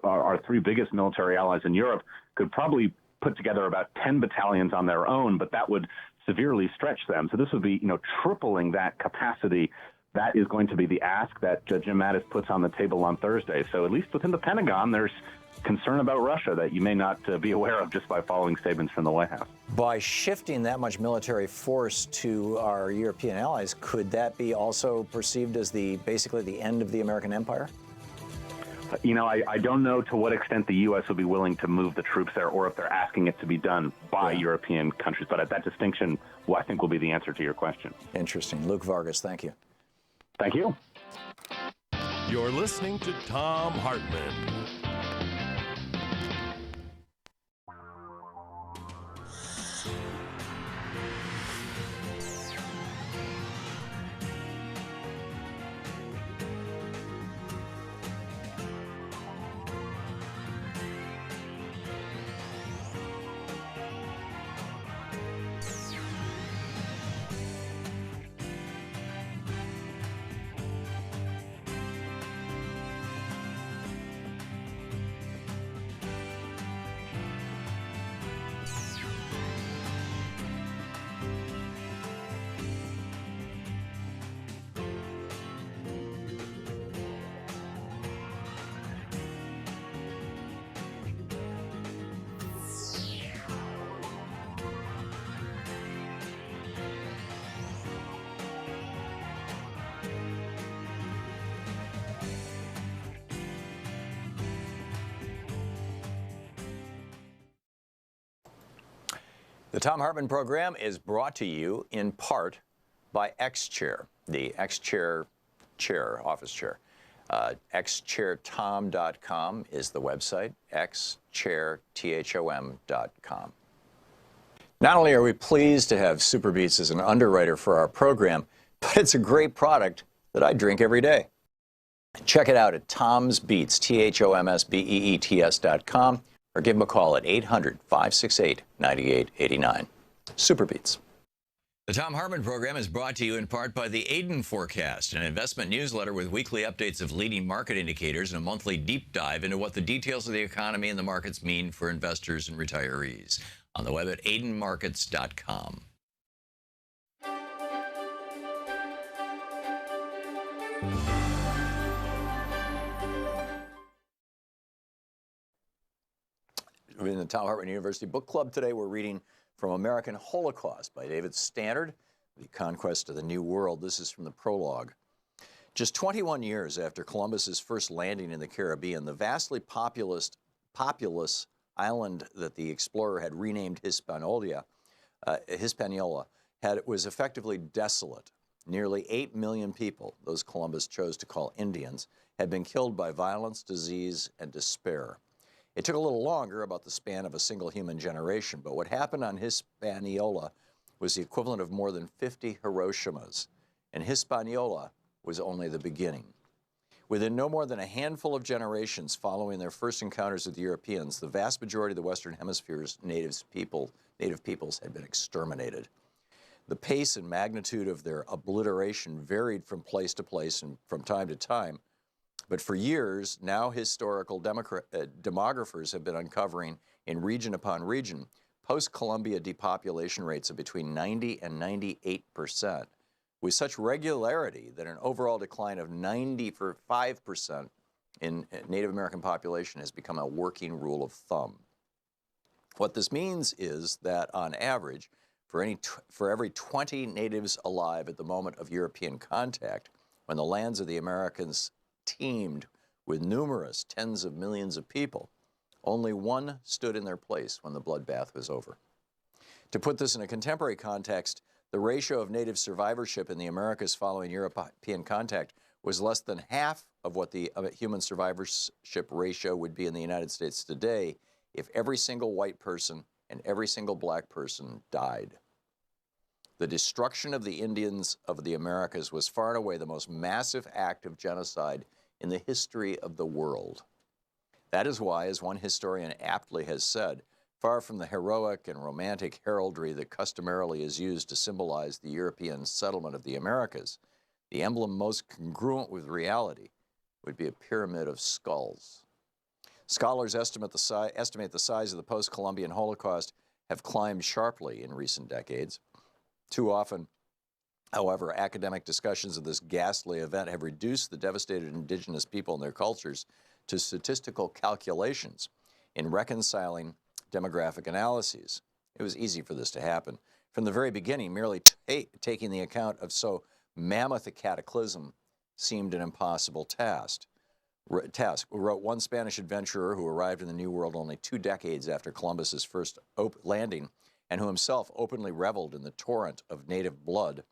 our three biggest military allies in Europe could probably put together about 10 battalions on their own, but that would severely stretch them. So this would be, tripling that capacity. That is going to be the ask that Jim Mattis puts on the table on Thursday. So at least within the Pentagon, there's concern about Russia that you may not be aware of just by following statements from the White House. By shifting that much military force to our European allies, could that be also perceived as basically the end of the American empire? I don't know to what extent the U.S. will be willing to move the troops there or if they're asking it to be done by European countries. But that distinction, I think, will be the answer to your question. Interesting. Luke Vargas, thank you. Thank you. You're listening to Thom Hartmann. The Thom Hartmann Program is brought to you in part by XChair, the XChair chair, office chair. XChairTom.com is the website, XChairTHOM.com. Not only are we pleased to have Super Beets as an underwriter for our program, but it's a great product that I drink every day. Check it out at Tom's Beets, THOMSBEETS.com, or give them a call at 800-568-9889. Super Beets. The Thom Hartmann Program is brought to you in part by the Aiden Forecast, an investment newsletter with weekly updates of leading market indicators and a monthly deep dive into what the details of the economy and the markets mean for investors and retirees. On the web at aidenmarkets.com. In the Thom Hartmann University Book Club today, we're reading from American Holocaust by David Stannard, The Conquest of the New World. This is from the prologue. Just 21 years after Columbus's first landing in the Caribbean, the vastly populous island that the explorer had renamed Hispaniola was effectively desolate. Nearly 8 million people, those Columbus chose to call Indians, had been killed by violence, disease, and despair. It took a little longer, about the span of a single human generation, but what happened on Hispaniola was the equivalent of more than 50 Hiroshimas, and Hispaniola was only the beginning. Within no more than a handful of generations following their first encounters with the Europeans, the vast majority of the Western Hemisphere's native peoples had been exterminated. The pace and magnitude of their obliteration varied from place to place and from time to time, but for years, now historical demographers have been uncovering in region upon region post-Columbia depopulation rates of between 90 and 98%, with such regularity that an overall decline of 95% in Native American population has become a working rule of thumb. What this means is that, on average, for every 20 natives alive at the moment of European contact, when the lands of the Americans teemed with numerous tens of millions of people, only one stood in their place when the bloodbath was over. To put this in a contemporary context, the ratio of native survivorship in the Americas following European contact was less than half of what the human survivorship ratio would be in the United States today if every single white person and every single black person died. The destruction of the Indians of the Americas was far and away the most massive act of genocide in the history of the world. That is why, as one historian aptly has said, far from the heroic and romantic heraldry that customarily is used to symbolize the European settlement of the Americas, the emblem most congruent with reality would be a pyramid of skulls. Scholars estimate the size of the post-Columbian Holocaust have climbed sharply in recent decades. Too often, however, academic discussions of this ghastly event have reduced the devastated indigenous people and their cultures to statistical calculations in reconciling demographic analyses. It was easy for this to happen. From the very beginning, merely taking the account of so mammoth a cataclysm seemed an impossible task. Wrote one Spanish adventurer who arrived in the New World only 2 decades after Columbus's first landing, and who himself openly reveled in the torrent of native blood.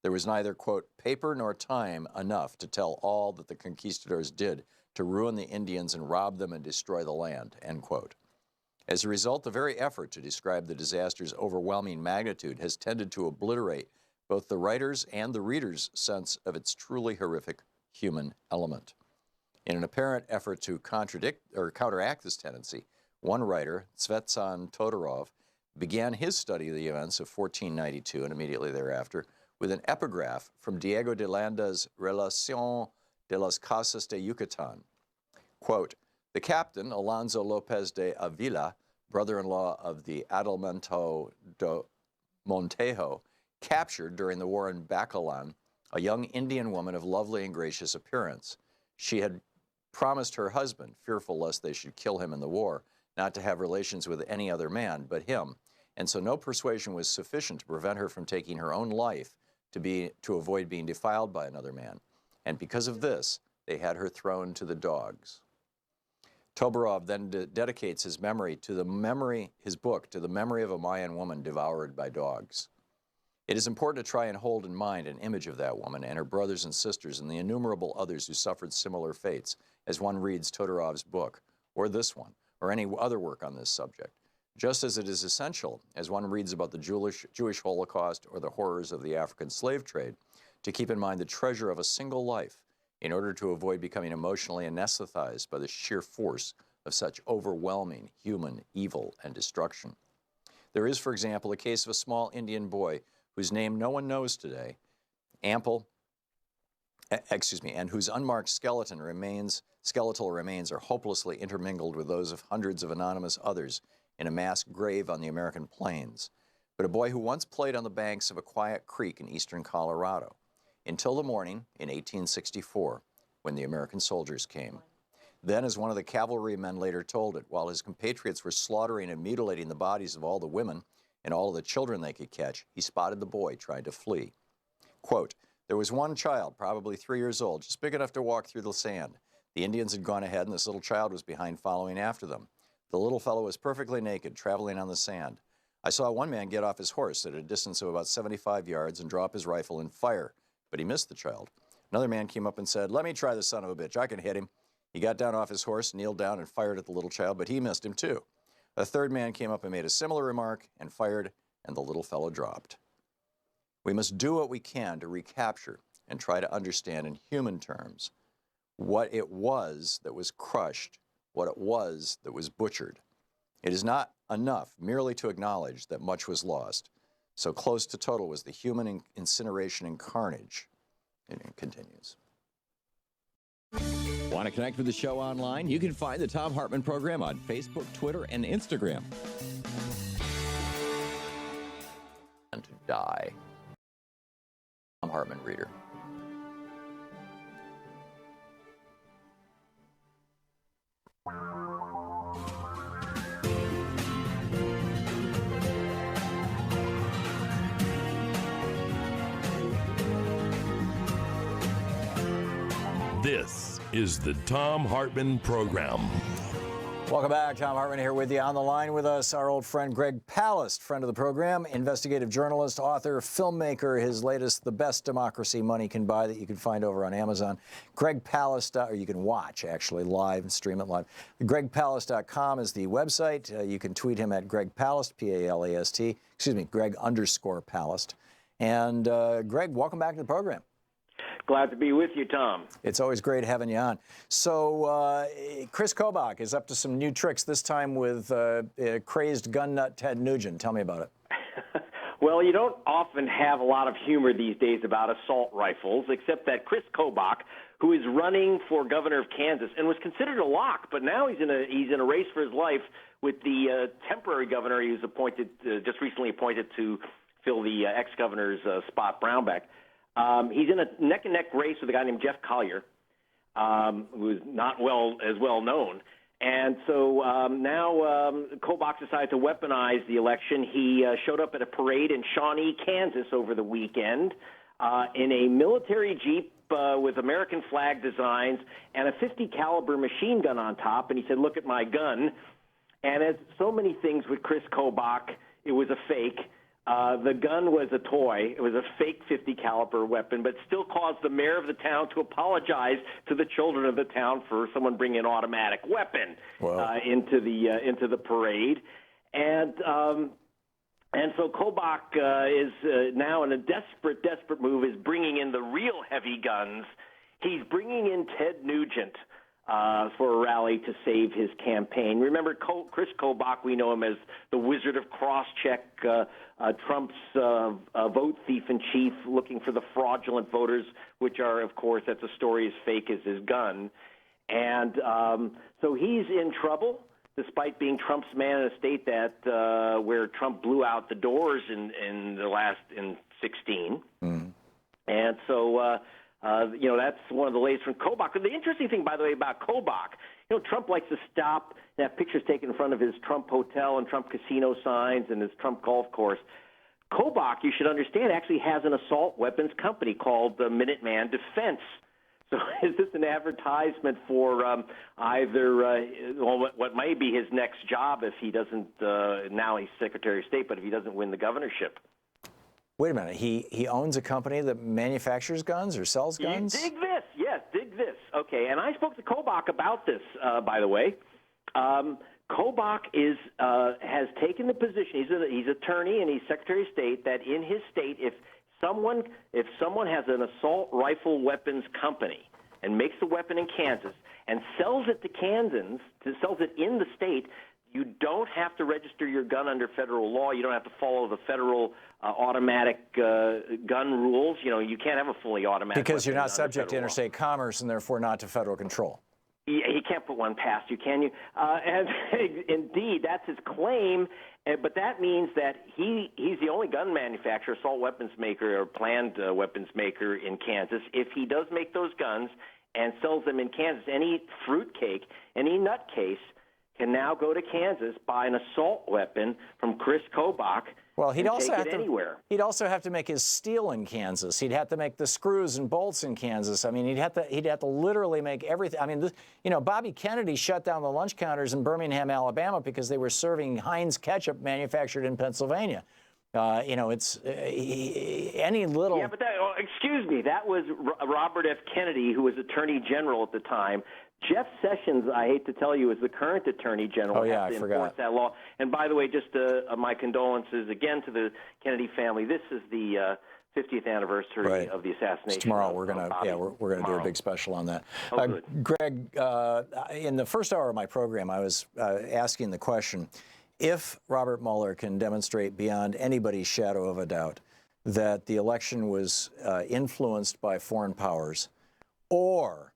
There was neither, quote, paper nor time enough to tell all that the conquistadors did to ruin the Indians and rob them and destroy the land, end quote. As a result, the very effort to describe the disaster's overwhelming magnitude has tended to obliterate both the writer's and the reader's sense of its truly horrific human element. In an apparent effort to contradict or counteract this tendency, one writer, Tsvetsan Todorov, began his study of the events of 1492 and immediately thereafter with an epigraph from Diego de Landa's Relación de las Casas de Yucatán. Quote, the captain, Alonso López de Avila, brother-in-law of the Adelmento de Montejo, captured during the war in Bacalan a young Indian woman of lovely and gracious appearance. She had promised her husband, fearful lest they should kill him in the war, not to have relations with any other man but him, and so no persuasion was sufficient to prevent her from taking her own life to avoid being defiled by another man. And because of this, they had her thrown to the dogs. Toborov then dedicates his book to the memory of a Mayan woman devoured by dogs. It is important to try and hold in mind an image of that woman and her brothers and sisters and the innumerable others who suffered similar fates as one reads Todorov's book, or this one, or any other work on this subject, just as it is essential, as one reads about the Jewish Holocaust or the horrors of the African slave trade, to keep in mind the treasure of a single life in order to avoid becoming emotionally anesthetized by the sheer force of such overwhelming human evil and destruction. There is, for example, a case of a small Indian boy whose name no one knows today, and whose unmarked skeletal remains are hopelessly intermingled with those of hundreds of anonymous others in a mass grave on the American plains, but a boy who once played on the banks of a quiet creek in eastern Colorado, until the morning in 1864, when the American soldiers came. Then, as one of the cavalrymen later told it, while his compatriots were slaughtering and mutilating the bodies of all the women and all of the children they could catch, he spotted the boy trying to flee. Quote, there was one child, probably 3 years old, just big enough to walk through the sand. The Indians had gone ahead and this little child was behind following after them. The little fellow was perfectly naked, traveling on the sand. I saw one man get off his horse at a distance of about 75 yards and drop his rifle and fire, but he missed the child. Another man came up and said, let me try the son of a bitch, I can hit him. He got down off his horse, kneeled down and fired at the little child, but he missed him too. A third man came up and made a similar remark and fired, and the little fellow dropped. We must do what we can to recapture and try to understand in human terms what it was that was crushed, what it was that was butchered. It is not enough merely to acknowledge that much was lost. So close to total was the human incineration and carnage. And it continues. Want to connect with the show online? You can find the Thom Hartmann Program on Facebook, Twitter, and Instagram. And to die. Thom Hartmann reader. This is the Thom Hartmann Program. Welcome back. Thom Hartmann here with you. On the line with us, our old friend Greg Palast, friend of the program, investigative journalist, author, filmmaker. His latest, The Best Democracy Money Can Buy, that you can find over on Amazon. Greg Palast, or you can watch actually live and stream it live. GregPalast.com is the website. You can tweet him at Greg Palast, P-A-L-A-S-T. Excuse me, Greg_Palast. And Greg, welcome back to the program. Glad to be with you, Tom. It's always great having you on. So Chris Kobach is up to some new tricks, this time with crazed gun nut Ted Nugent. Tell me about it. Well, you don't often have a lot of humor these days about assault rifles, except that Chris Kobach, who is running for governor of Kansas and was considered a lock, but now he's in a race for his life with the temporary governor he was appointed, just recently appointed to fill the ex-governor's spot, Brownback. He's in a neck-and-neck race with a guy named Jeff Collier, who is not as well known. And so now Kobach decided to weaponize the election. He showed up at a parade in Shawnee, Kansas over the weekend in a military Jeep with American flag designs and a .50 caliber machine gun on top. And he said, "Look at my gun." And as so many things with Chris Kobach, it was a fake. The gun was a toy. It was a fake .50 caliber weapon, but still caused the mayor of the town to apologize to the children of the town for someone bringing an automatic weapon into the parade. And so Kobach is now in a desperate move, is bringing in the real heavy guns. He's bringing in Ted Nugent for a rally to save his campaign. Remember, Chris Kobach, we know him as the Wizard of Crosscheck, Trump's vote thief in chief, looking for the fraudulent voters, which are, of course, that's a story as fake as his gun. And so he's in trouble, despite being Trump's man in a state that where Trump blew out the doors in 16. Mm. And so that's one of the latest from Kobach. And the interesting thing, by the way, about Kobach, Trump likes to stop and have pictures taken in front of his Trump hotel and Trump casino signs and his Trump golf course. Kobach, you should understand, actually has an assault weapons company called the Minuteman Defense. So is this an advertisement for either what may be his next job if he doesn't, now he's Secretary of State, but if he doesn't win the governorship? Wait a minute. He owns a company that manufactures guns or sells guns? Dig this. Yes, dig this. Okay, and I spoke to Kobach about this, by the way. Kobach has taken the position, he's attorney and he's Secretary of State, that in his state, if someone has an assault rifle weapons company and makes the weapon in Kansas and sells it to Kansans, sells it in the state, you don't have to register your gun under federal law. You don't have to follow the federal automatic gun rules. You can't have a fully automatic because you're weapon not subject to interstate commerce and therefore not to federal control. He can't put one past you, can you? And indeed, that's his claim. But that means that he's the only gun manufacturer, assault weapons maker, or planned weapons maker in Kansas. If he does make those guns and sells them in Kansas, any fruitcake, any nutcase can now go to Kansas, buy an assault weapon from Chris Kobach. Well, he'd also have to make his steel in Kansas. He'd have to make the screws and bolts in Kansas. I mean, he'd have to literally make everything. I mean, Bobby Kennedy shut down the lunch counters in Birmingham, Alabama, because they were serving Heinz ketchup manufactured in Pennsylvania. It's any little. Yeah, but excuse me, that was Robert F. Kennedy, who was Attorney General at the time. Jeff Sessions, I hate to tell you, is the current Attorney General. Oh, yeah, has to I enforce forgot. that law. And by the way, just my condolences again to the Kennedy family. This is the 50th anniversary of the assassination. It's tomorrow. We're gonna do a big special on that. Greg, in the first hour of my program, I was asking the question: if Robert Mueller can demonstrate beyond anybody's shadow of a doubt that the election was influenced by foreign powers, or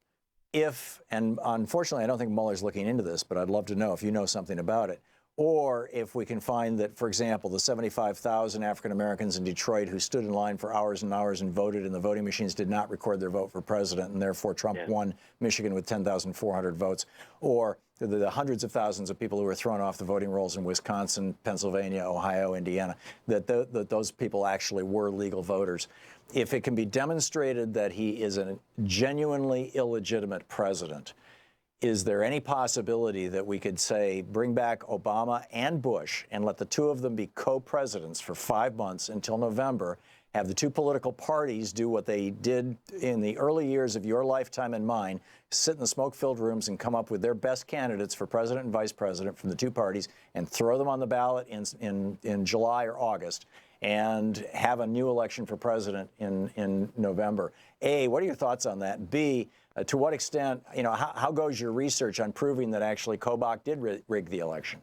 if, and unfortunately I don't think Mueller's looking into this, but I'd love to know if you know something about it, or if we can find that, for example, the 75,000 African Americans in Detroit who stood in line for hours and hours and voted, and the voting machines did not record their vote for president, and therefore Trump won Michigan with 10,400 votes, or the hundreds of thousands of people who were thrown off the voting rolls in Wisconsin, Pennsylvania, Ohio, Indiana, that those people actually were legal voters. If it can be demonstrated that he is a genuinely illegitimate president, is there any possibility that we could say bring back Obama and Bush and let the two of them be co-presidents for 5 months until November, have the two political parties do what they did in the early years of your lifetime and mine, sit in the smoke-filled rooms and come up with their best candidates for president and vice president from the two parties and throw them on the ballot in July or August and have a new election for president in November? A, what are your thoughts on that? B, to what extent, how goes your research on proving that actually Kobach did rig the election?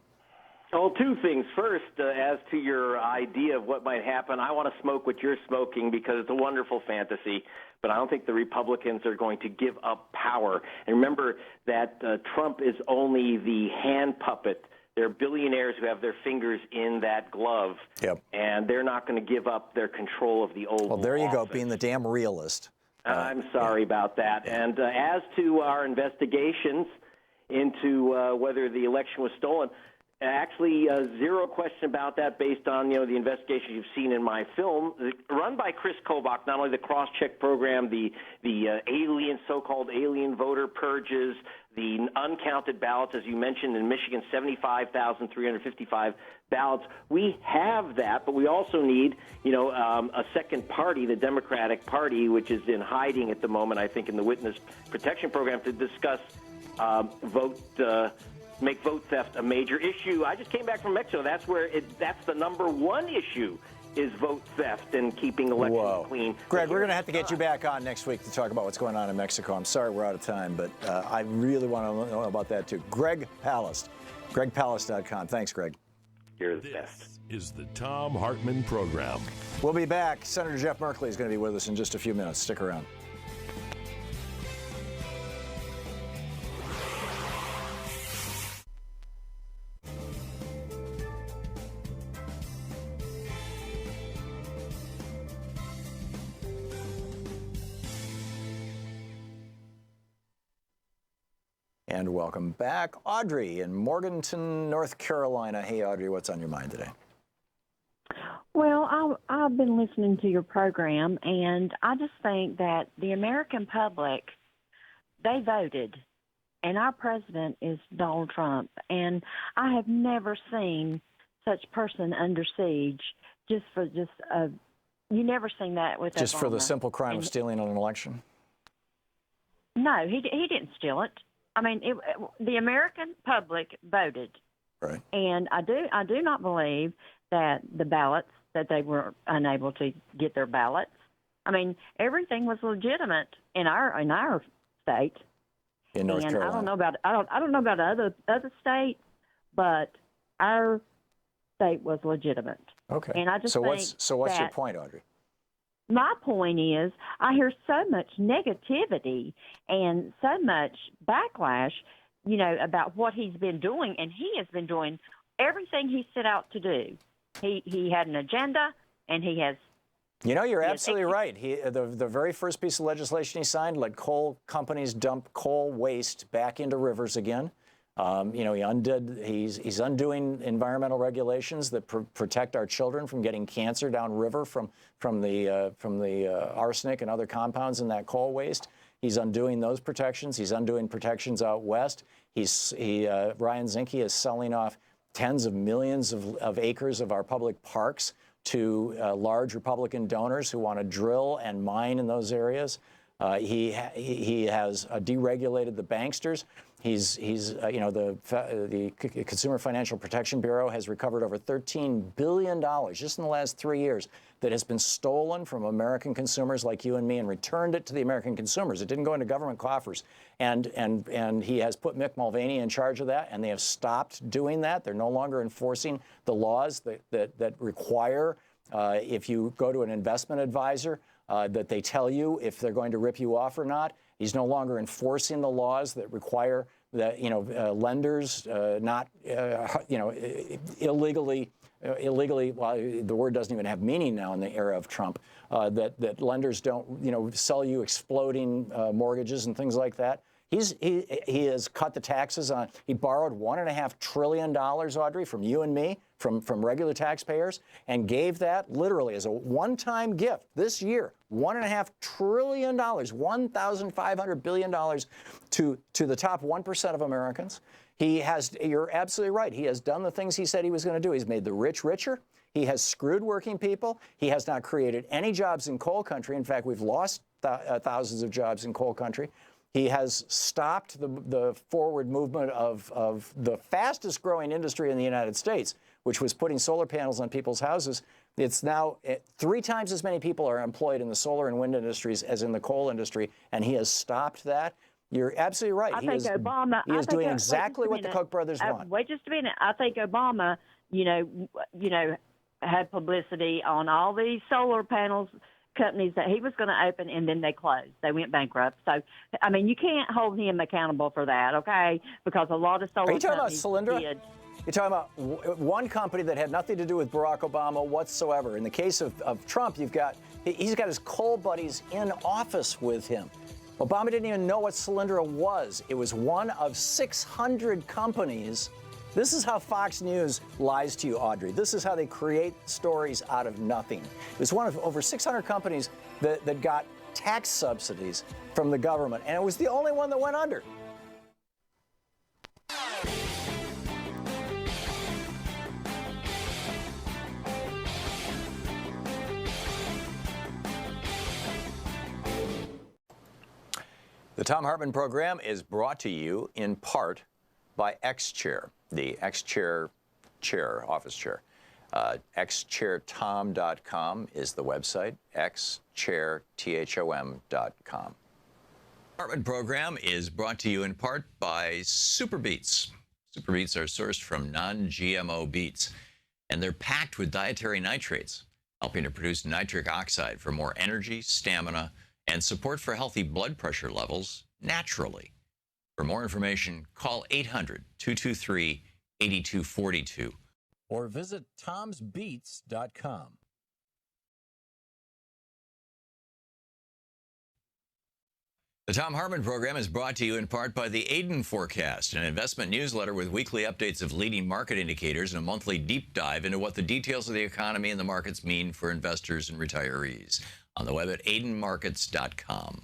Well, two things. First, as to your idea of what might happen, I want to smoke what you're smoking because it's a wonderful fantasy, but I don't think the Republicans are going to give up power. And remember that Trump is only the hand puppet. There are billionaires who have their fingers in that glove, and they're not going to give up their control of the Oval Office. Well, there you go, being the damn realist. I'm sorry about that. And as to our investigations into whether the election was stolen, actually, zero question about that based on, the investigations you've seen in my film, run by Chris Kobach, not only the cross-check program, the so-called alien voter purges, the uncounted ballots, as you mentioned, in Michigan, 75,355 ballots. We have that, but we also need, a second party, the Democratic Party, which is in hiding at the moment, I think, in the Witness Protection Program to discuss make vote theft a major issue. I just came back from Mexico. That's where that's the number one issue is vote theft and keeping elections clean. Greg, we're going to have to get you back on next week to talk about what's going on in Mexico. I'm sorry we're out of time, but I really want to know about that too. Greg Palast, gregpalast.com. Thanks, Greg. You're the best. This is the Thom Hartmann Program. We'll be back. Senator Jeff Merkley is going to be with us in just a few minutes. Stick around. And welcome back, Audrey in Morganton, North Carolina. Hey, Audrey, what's on your mind today? Well, I've been listening to your program, and I just think that the American public, they voted, and our president is Donald Trump. And I have never seen such person under siege you never seen that with Just Obama. For the simple crime of stealing an election? No, he didn't steal it. I mean, the American public voted, right? And I do not believe that the ballots, that they were unable to get their ballots. I mean, everything was legitimate in our state. In North Carolina. I don't know about other states, but our state was legitimate. Okay. And I just what's your point, Audrey? My point is, I hear so much negativity and so much backlash, about what he's been doing, and he has been doing everything he set out to do. He had an agenda, and he has. You're absolutely right. The very first piece of legislation he signed let coal companies dump coal waste back into rivers again. He's undoing environmental regulations that protect our children from getting cancer downriver from the arsenic and other compounds in that coal waste. He's undoing those protections. He's undoing protections out west. Ryan Zinke is selling off tens of millions of acres of our public parks to large Republican donors who want to drill and mine in those areas. He has deregulated the banksters. The Consumer Financial Protection Bureau has recovered over $13 billion just in the last 3 years that has been stolen from American consumers like you and me and returned it to the American consumers. It didn't go into government coffers. And he has put Mick Mulvaney in charge of that, and they have stopped doing that. They're no longer enforcing the laws that require, if you go to an investment advisor, that they tell you if they're going to rip you off or not. He's no longer enforcing the laws that require that lenders not illegally. Well, the word doesn't even have meaning now in the era of Trump. That lenders don't sell you exploding mortgages and things like that. He has cut the taxes on. He borrowed $1.5 trillion, Audrey, from you and me, from regular taxpayers, and gave that literally as a one-time gift this year. $1.5 trillion, $1,500 billion to the top 1% of Americans. He has. You're absolutely right. He has done the things he said he was going to do. He's made the rich richer. He has screwed working people. He has not created any jobs in coal country. In fact, we've lost thousands of jobs in coal country. He has stopped the forward movement of the fastest growing industry in the United States, which was putting solar panels on people's houses. It's now 3 times as many people are employed in the solar and wind industries as in the coal industry, and he has stopped that. You're absolutely right. He is doing exactly what the Koch brothers want. Wait just a minute. I think Obama, had publicity on all these solar panels companies that he was going to open, and then they closed. They went bankrupt. So, I mean, you can't hold him accountable for that, okay? Because a lot of solar companies did. Are you talking about Solyndra? You're talking about one company that had nothing to do with Barack Obama whatsoever. In the case of Trump, he's got his coal buddies in office with him. Obama didn't even know what Solyndra was. It was one of 600 companies. This is how Fox News lies to you, Audrey. This is how they create stories out of nothing. It was one of over 600 companies that got tax subsidies from the government, and it was the only one that went under. The Thom Hartmann Program is brought to you in part by X-Chair, the X-Chair office chair. xchairtom.com is the website, xchairtom.com. Hartmann Program is brought to you in part by Super Beets. Super Beets are sourced from non-GMO beets, and they're packed with dietary nitrates, helping to produce nitric oxide for more energy, stamina, and support for healthy blood pressure levels naturally. For more information, call 800-223-8242 or visit tomsbeets.com. The Thom Hartmann Program is brought to you in part by the Aiden Forecast, an investment newsletter with weekly updates of leading market indicators and a monthly deep dive into what the details of the economy and the markets mean for investors and retirees. On the web at aidenmarkets.com.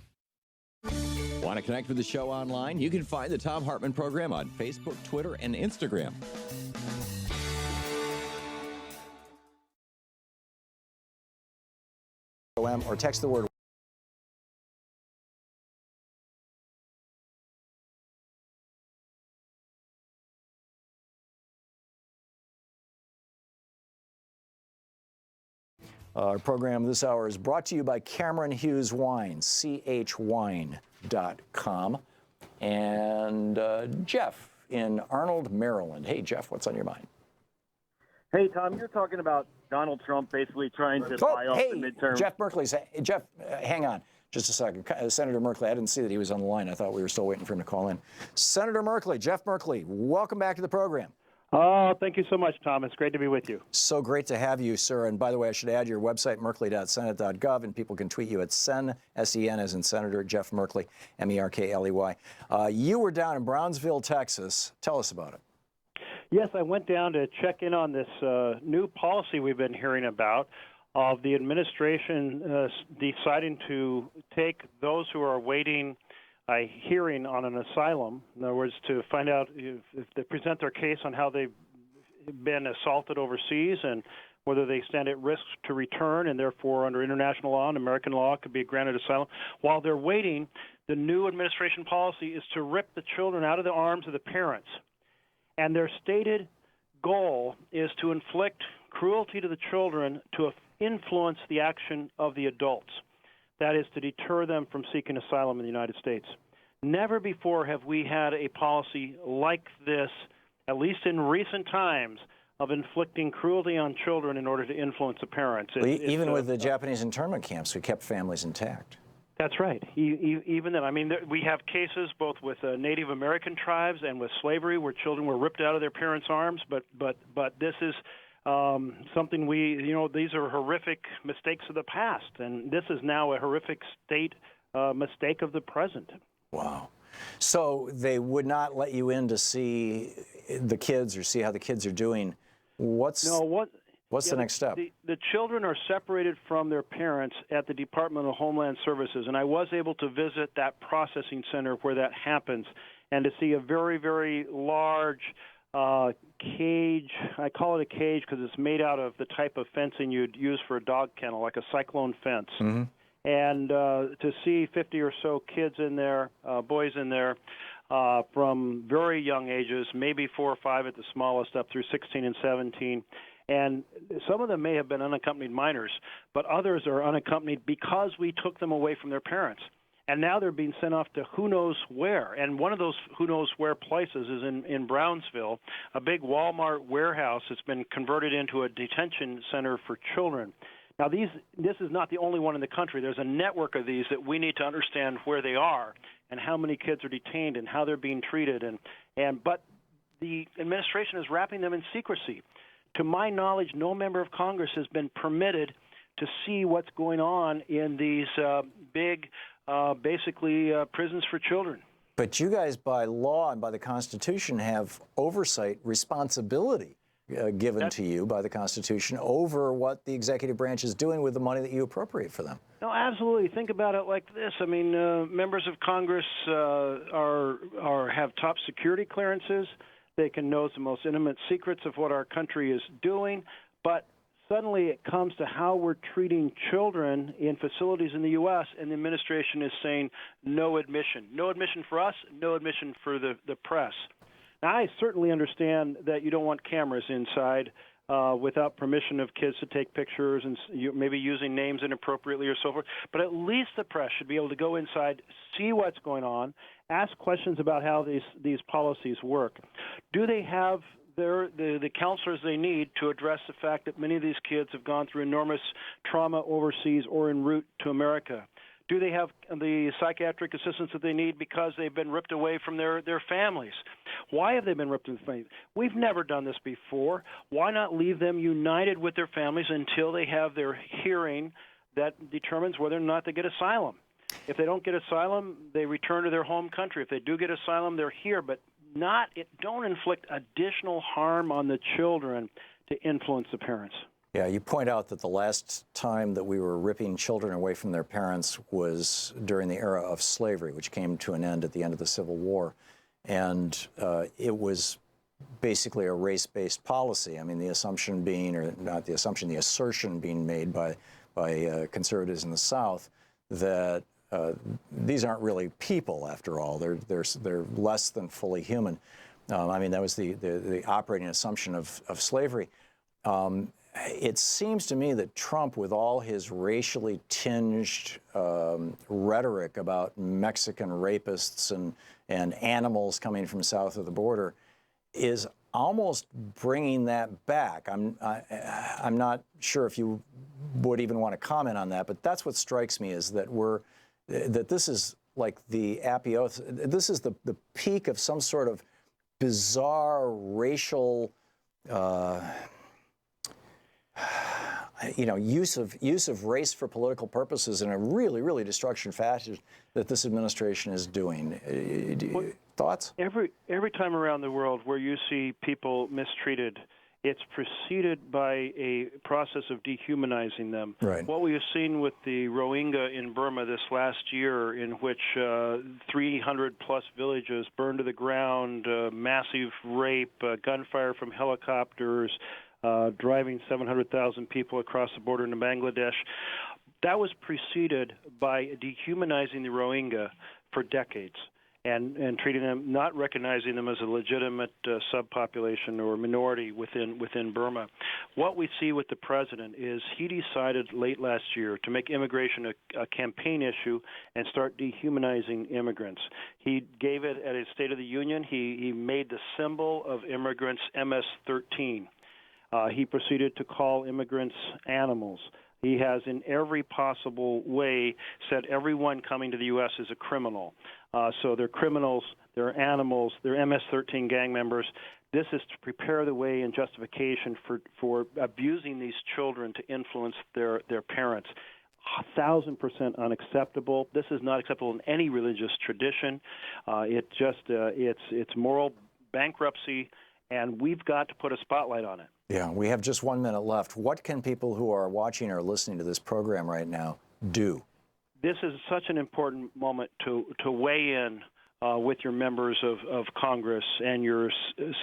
Want to connect with the show online? You can find the Thom Hartmann Program on Facebook, Twitter, and Instagram. Or text the word. Our program this hour is brought to you by Cameron Hughes Wine, chwine.com, and Jeff in Arnold, Maryland. Hey, Jeff, what's on your mind? Hey, Tom, you're talking about Donald Trump basically trying to buy off the midterm. Jeff Merkley. Jeff, hang on just a second. Senator Merkley, I didn't see that he was on the line. I thought we were still waiting for him to call in. Senator Merkley, Jeff Merkley, welcome back to the program. Oh, thank you so much, Tom. It's great to be with you. So great to have you, sir. And by the way, I should add your website, merkley.senate.gov, and people can tweet you at Sen, S-E-N as in Senator Jeff Merkley, M-E-R-K-L-E-Y. You were down in Brownsville, Texas. Tell us about it. Yes, I went down to check in on this new policy we've been hearing about of the administration deciding to take those who are waiting a hearing on an asylum, in other words, to find out if they present their case on how they've been assaulted overseas and whether they stand at risk to return and therefore under international law and American law could be granted asylum. While they're waiting, the new administration policy is to rip the children out of the arms of the parents. And their stated goal is to inflict cruelty to the children to influence the action of the adults. That is to deter them from seeking asylum in the United States. Never before have we had a policy like this, at least in recent times, of inflicting cruelty on children in order to influence the parents. Even with the Japanese internment camps, we kept families intact. That's right. Even then, I mean, we have cases both with Native American tribes and with slavery where children were ripped out of their parents' arms. But this is something these are horrific mistakes of the past, and this is now a horrific state mistake of the present. Wow. So they would not let you in to see the kids or see how the kids are doing. What's the next step? The children are separated from their parents at the Department of Homeland Services, and I was able to visit that processing center where that happens and to see a very, very large cage. I call it a cage because it's made out of the type of fencing you'd use for a dog kennel, like a cyclone fence. Mm-hmm. And to see 50 or so kids in there, boys in there, from very young ages, maybe 4 or 5 at the smallest, up through 16 and 17. And some of them may have been unaccompanied minors, but others are unaccompanied because we took them away from their parents. And now they're being sent off to who knows where. And one of those who knows where places is in Brownsville, a big Walmart warehouse that's been converted into a detention center for children. Now, this is not the only one in the country. There's a network of these that we need to understand where they are and how many kids are detained and how they're being treated. But the administration is wrapping them in secrecy. To my knowledge, no member of Congress has been permitted to see what's going on in these big, prisons for children. But you guys, by law and by the Constitution, have oversight responsibility given to you by the Constitution over what the executive branch is doing with the money that you appropriate for them. No, absolutely. Think about it like this. I mean, members of Congress have top security clearances. They can know the most intimate secrets of what our country is doing. But suddenly it comes to how we're treating children in facilities in the U.S., and the administration is saying no admission. No admission for us, no admission for the press. Now, I certainly understand that you don't want cameras inside without permission of kids to take pictures and maybe using names inappropriately or so forth. But at least the press should be able to go inside, see what's going on, ask questions about how these policies work. Do they have the counselors they need to address the fact that many of these kids have gone through enormous trauma overseas or en route to America? Do they have the psychiatric assistance that they need because they've been ripped away from their families? Why have they been ripped from their families? We've never done this before. Why not leave them united with their families until they have their hearing that determines whether or not they get asylum? If they don't get asylum, they return to their home country. If they do get asylum, they're here, but don't inflict additional harm on the children to influence the parents. Yeah, you point out that the last time that we were ripping children away from their parents was during the era of slavery, which came to an end at the end of the Civil War. And it was basically a race-based policy. I mean, the assumption being, or not the assumption, the assertion being made by conservatives in the South that these aren't really people, after all. They're less than fully human. I mean, that was the operating assumption of slavery. It seems to me that Trump, with all his racially tinged rhetoric about Mexican rapists and animals coming from south of the border, is almost bringing that back. I'm not sure if you would even want to comment on that, but that's what strikes me, is that this is like the apotheosis. This is the peak of some sort of bizarre racial use of race for political purposes in a really, really destruction fashion that this administration is doing. Thoughts? Every time around the world where you see people mistreated, it's preceded by a process of dehumanizing them. Right. What we have seen with the Rohingya in Burma this last year, in which 300-plus villages burned to the ground, massive rape, gunfire from helicopters, driving 700,000 people across the border into Bangladesh, that was preceded by dehumanizing the Rohingya for decades and treating them, not recognizing them as a legitimate subpopulation or minority within Burma. What we see with the president is he decided late last year to make immigration a campaign issue and start dehumanizing immigrants. He gave it at his State of the Union. He made the symbol of immigrants MS-13. He proceeded to call immigrants animals. He has, in every possible way, said everyone coming to the U.S. is a criminal. So they're criminals, they're animals, they're MS-13 gang members. This is to prepare the way and justification for abusing these children to influence their parents. 1,000% unacceptable. This is not acceptable in any religious tradition. It's moral bankruptcy, and we've got to put a spotlight on it. Yeah, we have just 1 minute left. What can people who are watching or listening to this program right now do? This is such an important moment to weigh in with your members of Congress and your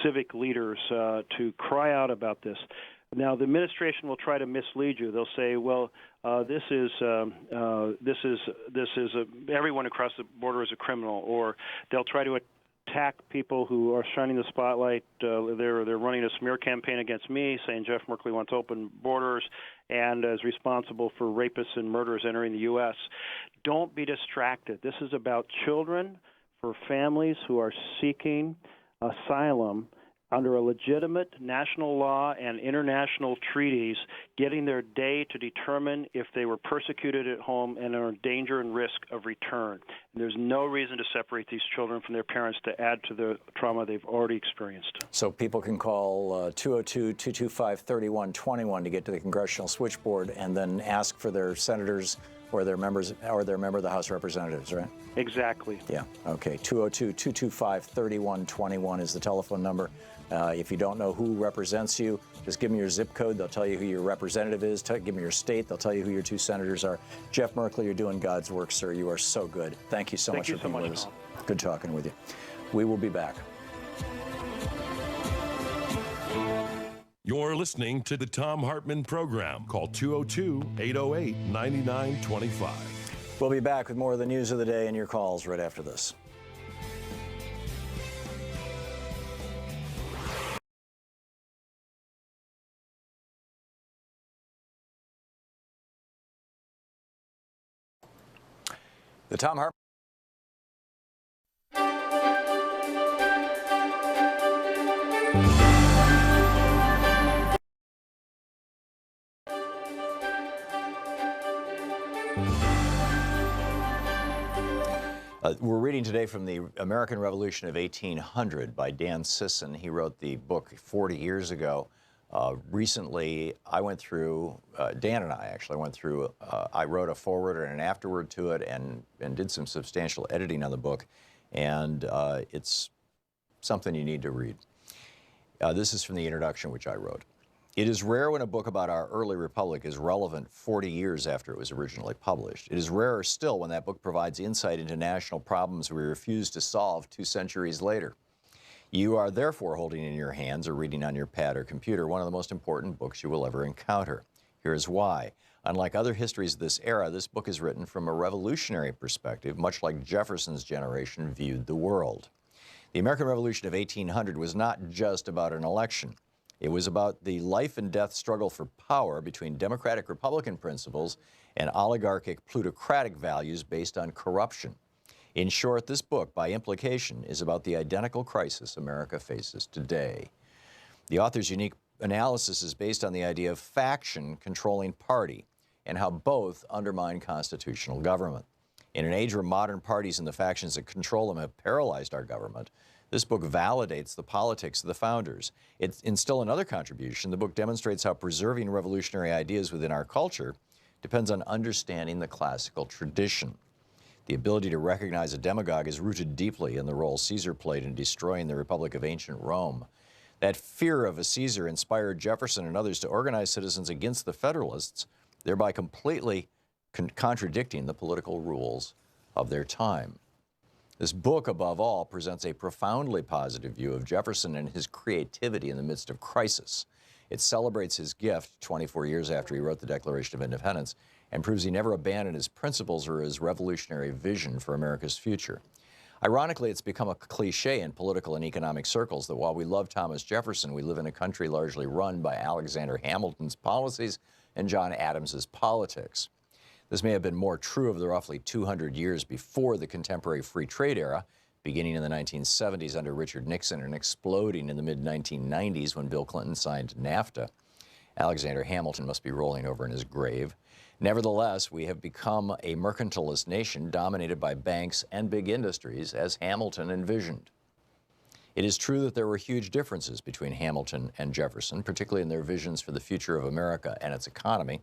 civic leaders to cry out about this. Now, the administration will try to mislead you. They'll say, "Well, this is everyone across the border is a criminal," or they'll try to attack people who are shining the spotlight. They're running a smear campaign against me, saying Jeff Merkley wants open borders and is responsible for rapists and murderers entering the U.S. Don't be distracted. This is about children, for families who are seeking asylum under a legitimate national law and international treaties, getting their day to determine if they were persecuted at home and are in danger and risk of return. And there's no reason to separate these children from their parents to add to the trauma they've already experienced. So people can call 202-225-3121 to get to the congressional switchboard and then ask for their senators or their members or their member of the House of Representatives, right? Exactly. Yeah, okay. 202-225-3121 is the telephone number. If you don't know who represents you, just give them your zip code. They'll tell you who your representative is. Give them your state. They'll tell you who your two senators are. Jeff Merkley, you're doing God's work, sir. You are so good. Thank you so much for being with us. Good talking with you. We will be back. You're listening to the Thom Hartmann Program. Call 202-808-9925. We'll be back with more of the news of the day and your calls right after this. The Thom Hartmann. We're reading today from the American Revolution of 1800 by Dan Sisson. He wrote the book 40 years ago. Recently, I went through, Dan and I actually went through, I wrote a foreword and an afterword to it and did some substantial editing on the book. And it's something you need to read. This is from the introduction, which I wrote. It is rare when a book about our early republic is relevant 40 years after it was originally published. It is rarer still when that book provides insight into national problems we refuse to solve 2 centuries later. You are therefore holding in your hands or reading on your pad or computer one of the most important books you will ever encounter. Here is why. Unlike other histories of this era, this book is written from a revolutionary perspective, much like Jefferson's generation viewed the world. The American Revolution of 1800 was not just about an election. It was about the life and death struggle for power between democratic-republican principles and oligarchic plutocratic values based on corruption. In short, this book, by implication, is about the identical crisis America faces today. The author's unique analysis is based on the idea of faction controlling party and how both undermine constitutional government. In an age where modern parties and the factions that control them have paralyzed our government, this book validates the politics of the founders. In still another contribution, the book demonstrates how preserving revolutionary ideas within our culture depends on understanding the classical tradition. The ability to recognize a demagogue is rooted deeply in the role Caesar played in destroying the Republic of ancient Rome. That fear of a Caesar inspired Jefferson and others to organize citizens against the Federalists, thereby completely contradicting the political rules of their time. This book, above all, presents a profoundly positive view of Jefferson and his creativity in the midst of crisis. It celebrates his gift 24 years after he wrote the Declaration of Independence and proves he never abandoned his principles or his revolutionary vision for America's future. Ironically, it's become a cliche in political and economic circles that while we love Thomas Jefferson, we live in a country largely run by Alexander Hamilton's policies and John Adams's politics. This may have been more true of the roughly 200 years before the contemporary free trade era, beginning in the 1970s under Richard Nixon and exploding in the mid-1990s when Bill Clinton signed NAFTA. Alexander Hamilton must be rolling over in his grave. Nevertheless, we have become a mercantilist nation dominated by banks and big industries as Hamilton envisioned. It is true that there were huge differences between Hamilton and Jefferson, particularly in their visions for the future of America and its economy.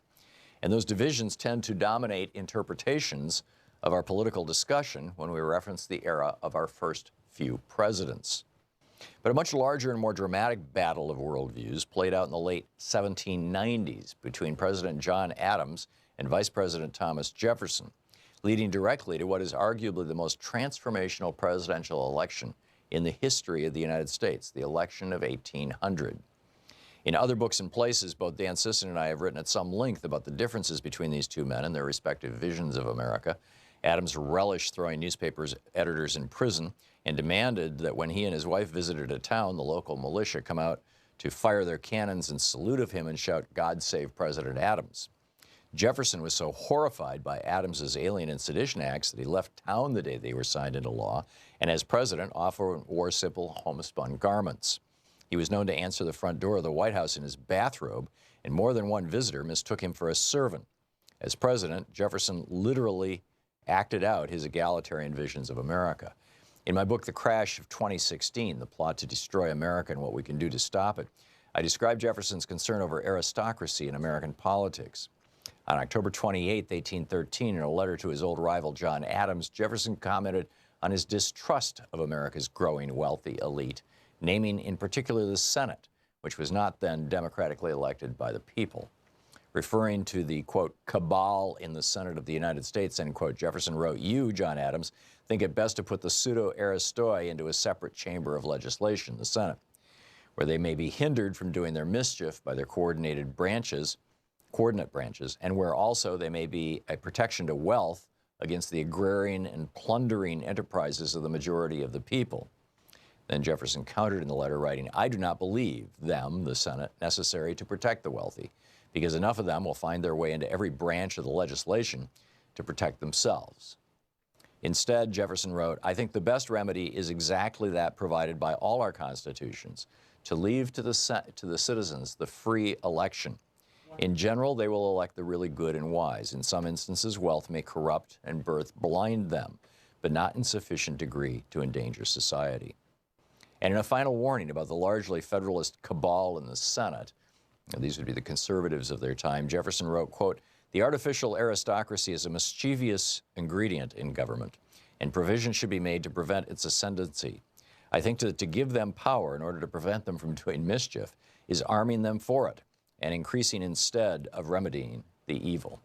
And those divisions tend to dominate interpretations of our political discussion when we reference the era of our first few presidents. But a much larger and more dramatic battle of worldviews played out in the late 1790s between President John Adams and Vice President Thomas Jefferson, leading directly to what is arguably the most transformational presidential election in the history of the United States, the election of 1800. In other books and places, both Dan Sisson and I have written at some length about the differences between these two men and their respective visions of America. Adams relished throwing newspapers editors in prison and demanded that when he and his wife visited a town, the local militia come out to fire their cannons in salute of him and shout, "God save President Adams." Jefferson was so horrified by Adams's Alien and Sedition Acts that he left town the day they were signed into law, and as president often wore simple homespun garments. He was known to answer the front door of the White House in his bathrobe, and more than one visitor mistook him for a servant. As president, Jefferson literally acted out his egalitarian visions of America. In my book, The Crash of 2016, The Plot to Destroy America and What We Can Do to Stop It, I describe Jefferson's concern over aristocracy in American politics. On October 28, 1813, in a letter to his old rival John Adams, Jefferson commented on his distrust of America's growing wealthy elite, naming in particular the Senate, which was not then democratically elected by the people. Referring to the, quote, cabal in the Senate of the United States, end quote, Jefferson wrote, "You, John Adams, think it best to put the pseudo-aristoi into a separate chamber of legislation, the Senate, where they may be hindered from doing their mischief by their coordinate branches, and where also they may be a protection to wealth against the agrarian and plundering enterprises of the majority of the people." Then Jefferson countered in the letter, writing, "I do not believe them, the Senate, necessary to protect the wealthy, because enough of them will find their way into every branch of the legislation to protect themselves." Instead, Jefferson wrote, "I think the best remedy is exactly that provided by all our constitutions, to leave to the citizens the free election. In general, they will elect the really good and wise. In some instances, wealth may corrupt and birth blind them, but not in sufficient degree to endanger society." And in a final warning about the largely Federalist cabal in the Senate, and these would be the conservatives of their time, Jefferson wrote, quote, "The artificial aristocracy is a mischievous ingredient in government, and provision should be made to prevent its ascendancy. I think that to give them power in order to prevent them from doing mischief is arming them for it, and increasing instead of remedying the evil."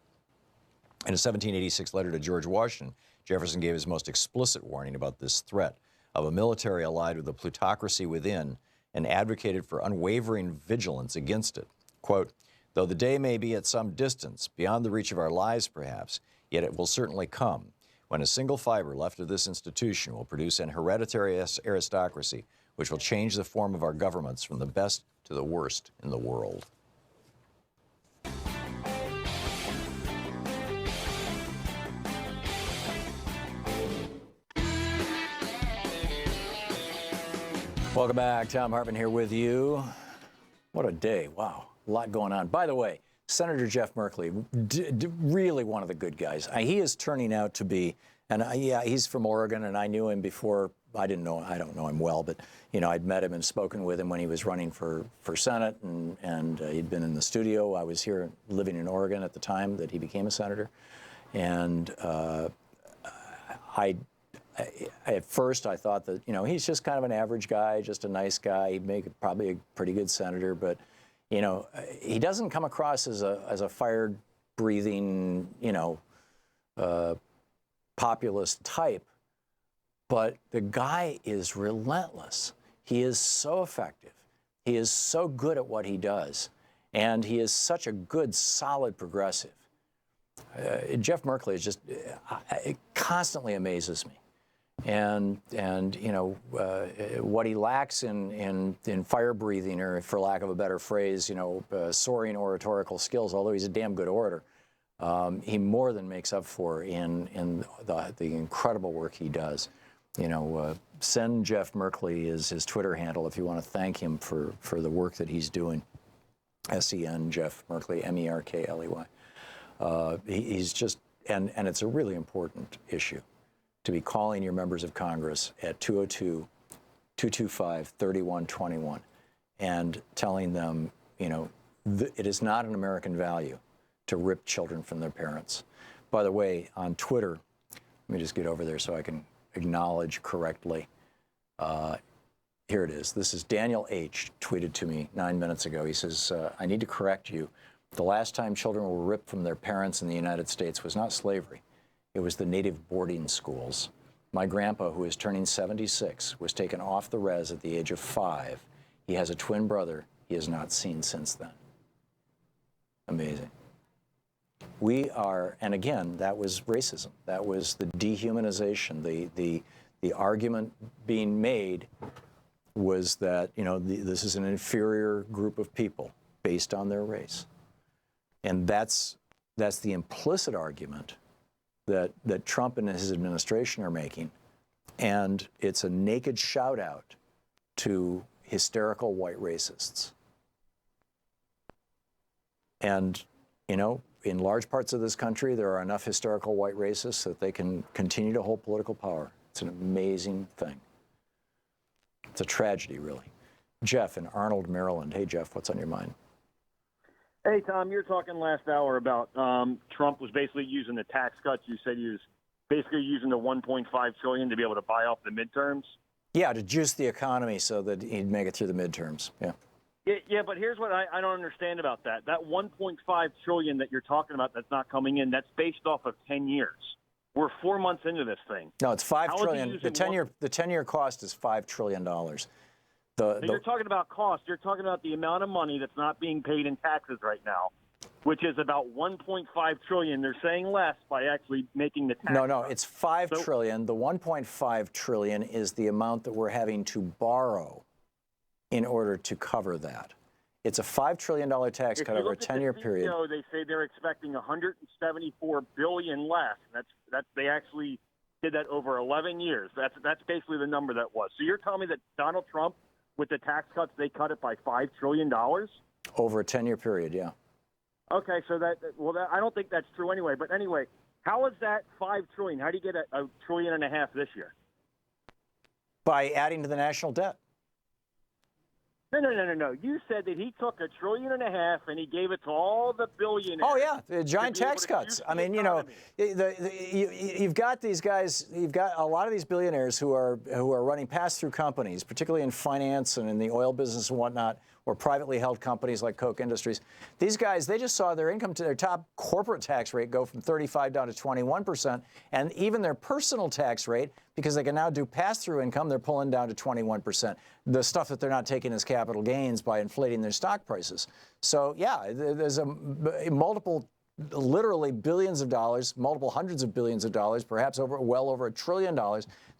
In a 1786 letter to George Washington, Jefferson gave his most explicit warning about this threat of a military allied with the plutocracy within, and advocated for unwavering vigilance against it. Quote, "Though the day may be at some distance, beyond the reach of our lives perhaps, yet it will certainly come, when a single fiber left of this institution will produce an hereditary aristocracy which will change the form of our governments from the best to the worst in the world." Welcome back. Thom Hartmann here with you. What a day. Wow. A lot going on. By the way, Senator Jeff Merkley, really one of the good guys. He is turning out to be, and yeah, he's from Oregon, and I knew him before. I don't know him well, but, you know, I'd met him and spoken with him when he was running for Senate, and he'd been in the studio. I was here living in Oregon at the time that he became a senator. And at first, I thought that, you know, he's just kind of an average guy, just a nice guy. He'd make probably a pretty good senator, but, you know, he doesn't come across as a fire-breathing, you know, populist type. But the guy is relentless. He is so effective. He is so good at what he does, and he is such a good, solid progressive. Jeff Merkley is just, it constantly amazes me. And you know, what he lacks in fire breathing, or for lack of a better phrase, you know, soaring oratorical skills, although he's a damn good orator, he more than makes up for in the incredible work he does. You know, send Jeff Merkley his Twitter handle if you want to thank him for the work that he's doing. SEN Jeff Merkley, Merkley. He's just, and it's a really important issue to be calling your members of Congress at 202-225-3121 and telling them, you know, it is not an American value to rip children from their parents. By the way, on Twitter, let me just get over there so I can acknowledge correctly. Here it is. This is Daniel H. tweeted to me 9 minutes ago. He says, I need to correct you. The last time children were ripped from their parents in the United States was not slavery. It was the native boarding schools. My grandpa, who is turning 76, was taken off the res at the age of 5. He has a twin brother he has not seen since then. Amazing. We are, and again, that was racism. That was the dehumanization. The argument being made was that, you know, this is an inferior group of people based on their race. And that's the implicit argument that Trump and his administration are making. And it's a naked shout out to hysterical white racists. And, you know, in large parts of this country, there are enough hysterical white racists that they can continue to hold political power. It's an amazing thing. It's a tragedy, really. Jeff in Arnold, Maryland. Hey, Jeff, what's on your mind? Hey, Tom, you were talking last hour about Trump was basically using the tax cuts. You said he was basically using the $1.5 trillion to be able to buy off the midterms. Yeah, to juice the economy so that he'd make it through the midterms. Yeah. Yeah, but here's what I don't understand about that. That $1.5 trillion that you're talking about that's not coming in, that's based off of 10 years. We're 4 months into this thing. No, it's $5 trillion. The 10-year cost is $5 trillion. You're talking about cost. You're talking about the amount of money that's not being paid in taxes right now, which is about $1.5 trillion. They're saying less by actually making the tax. No, it's $5 trillion. The $1.5 trillion is the amount that we're having to borrow in order to cover that. It's a $5 trillion tax cut over a 10-year period. They say they're expecting $174 billion less. That's they actually did that over 11 years. That's basically the number that was. So you're telling me that Donald Trump, with the tax cuts, they cut it by $5 trillion? Over a 10-year period, yeah. Okay, so I don't think that's true anyway. But anyway, how is that $5 trillion? How do you get a trillion and a half this year? By adding to the national debt. No. You said that he took $1.5 trillion and he gave it to all the billionaires. Oh, yeah, the giant tax cuts. I mean, you know, you've got these guys, you've got a lot of these billionaires who are running pass-through companies, particularly in finance and in the oil business and whatnot, or privately held companies like Koch Industries. These guys, they just saw their income to their top corporate tax rate go from 35 down to 21%, and even their personal tax rate, because they can now do pass-through income, they're pulling down to 21%. The stuff that they're not taking as capital gains by inflating their stock prices. So yeah, there's multiple, literally billions of dollars, multiple hundreds of billions of dollars, perhaps well over $1 trillion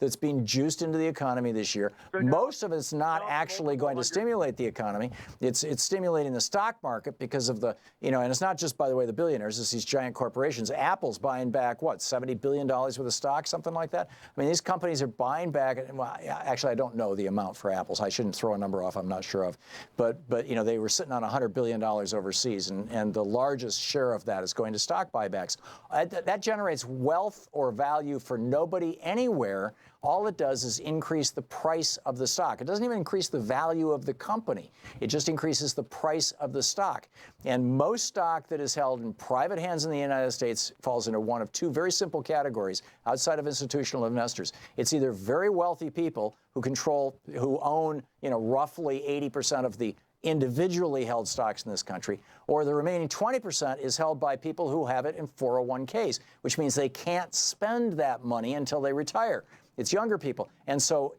that's being juiced into the economy this year. Most of it's not actually going to stimulate the economy. It's stimulating the stock market because of the, you know, and it's not just, by the way, the billionaires, it's these giant corporations. Apple's buying back, what, $70 billion worth of stock, something like that? I mean, these companies are buying back, well, actually, I don't know the amount for Apple's. I shouldn't throw a number off I'm not sure of. But you know, they were sitting on $100 billion overseas, and the largest share of that is going to stock buybacks. That generates wealth or value for nobody anywhere. All it does is increase the price of the stock. It doesn't even increase the value of the company. It just increases the price of the stock. And most stock that is held in private hands in the United States falls into one of two very simple categories outside of institutional investors. It's either very wealthy people who own, you know, roughly 80% of the individually held stocks in this country, or the remaining 20% is held by people who have it in 401ks, which means they can't spend that money until they retire. It's younger people. And so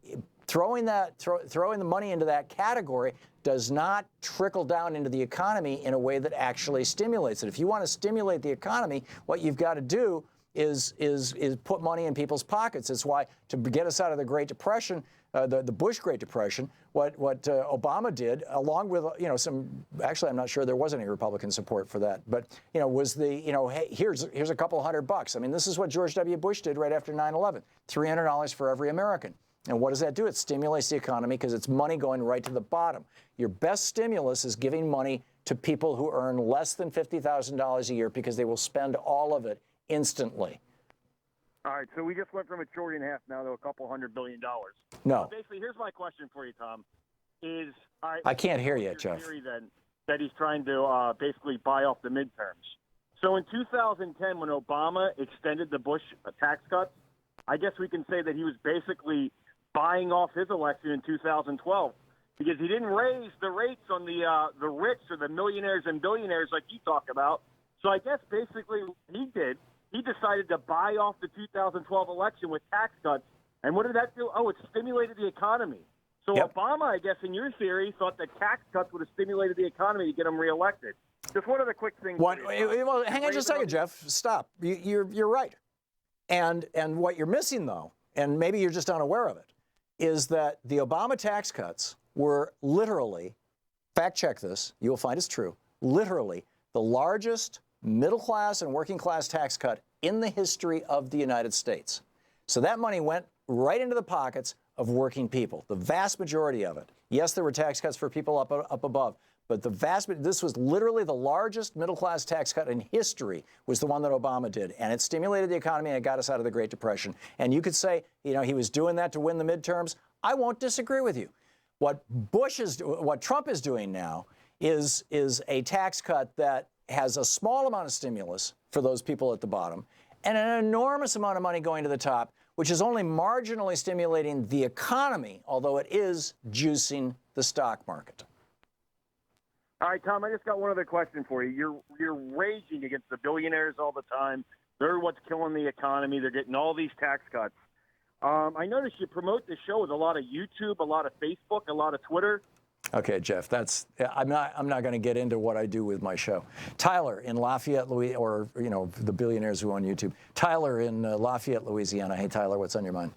throwing the money into that category does not trickle down into the economy in a way that actually stimulates it. If you want to stimulate the economy, what you've got to do is put money in people's pockets. It's why, to get us out of the Great Depression, the Bush Great Depression, what Obama did, along with, you know, actually I'm not sure there was any Republican support for that, but, you know, was hey, here's a couple $100. I mean, this is what George W. Bush did right after 9/11, $300 for every American. And what does that do? It stimulates the economy because it's money going right to the bottom. Your best stimulus is giving money to people who earn less than $50,000 a year because they will spend all of it instantly. All right, so we just went from $1.5 trillion now to $200 billion. No. Basically, here's my question for you, Tom. I can't hear you, Jeff. Theory then that he's trying to basically buy off the midterms. So in 2010, when Obama extended the Bush tax cuts, I guess we can say that he was basically buying off his election in 2012 because he didn't raise the rates on the rich or the millionaires and billionaires like you talk about. So I guess basically what he did, he decided to buy off the 2012 election with tax cuts. And what did that do? Oh, it stimulated the economy. So Obama, I guess, in your theory, thought that tax cuts would have stimulated the economy to get him reelected. Just one other quick thing. Well, hang on just a second, Jeff. Stop. You're right. And what you're missing, though, and maybe you're just unaware of it, is that the Obama tax cuts were literally, fact check this, you will find it's true, literally the largest middle class and working class tax cut in the history of the United States. So that money went right into the pockets of working people, the vast majority of it. Yes, there were tax cuts for people up above, but this was literally the largest middle-class tax cut in history was the one that Obama did. And it stimulated the economy and it got us out of the Great Depression. And you could say, he was doing that to win the midterms. I won't disagree with you. What Trump is doing now is a tax cut that has a small amount of stimulus for those people at the bottom and an enormous amount of money going to the top, which is only marginally stimulating the economy, although it is juicing the stock market. All right, Tom, I just got one other question for you. You're raging against the billionaires all the time. They're what's killing the economy. They're getting all these tax cuts. I noticed you promote the show with a lot of YouTube, a lot of Facebook, a lot of Twitter. Okay, Jeff, I'm not going to get into what I do with my show. Tyler in Lafayette, Louisiana, or the billionaires who own YouTube. Tyler in Lafayette, Louisiana. Hey, Tyler, what's on your mind?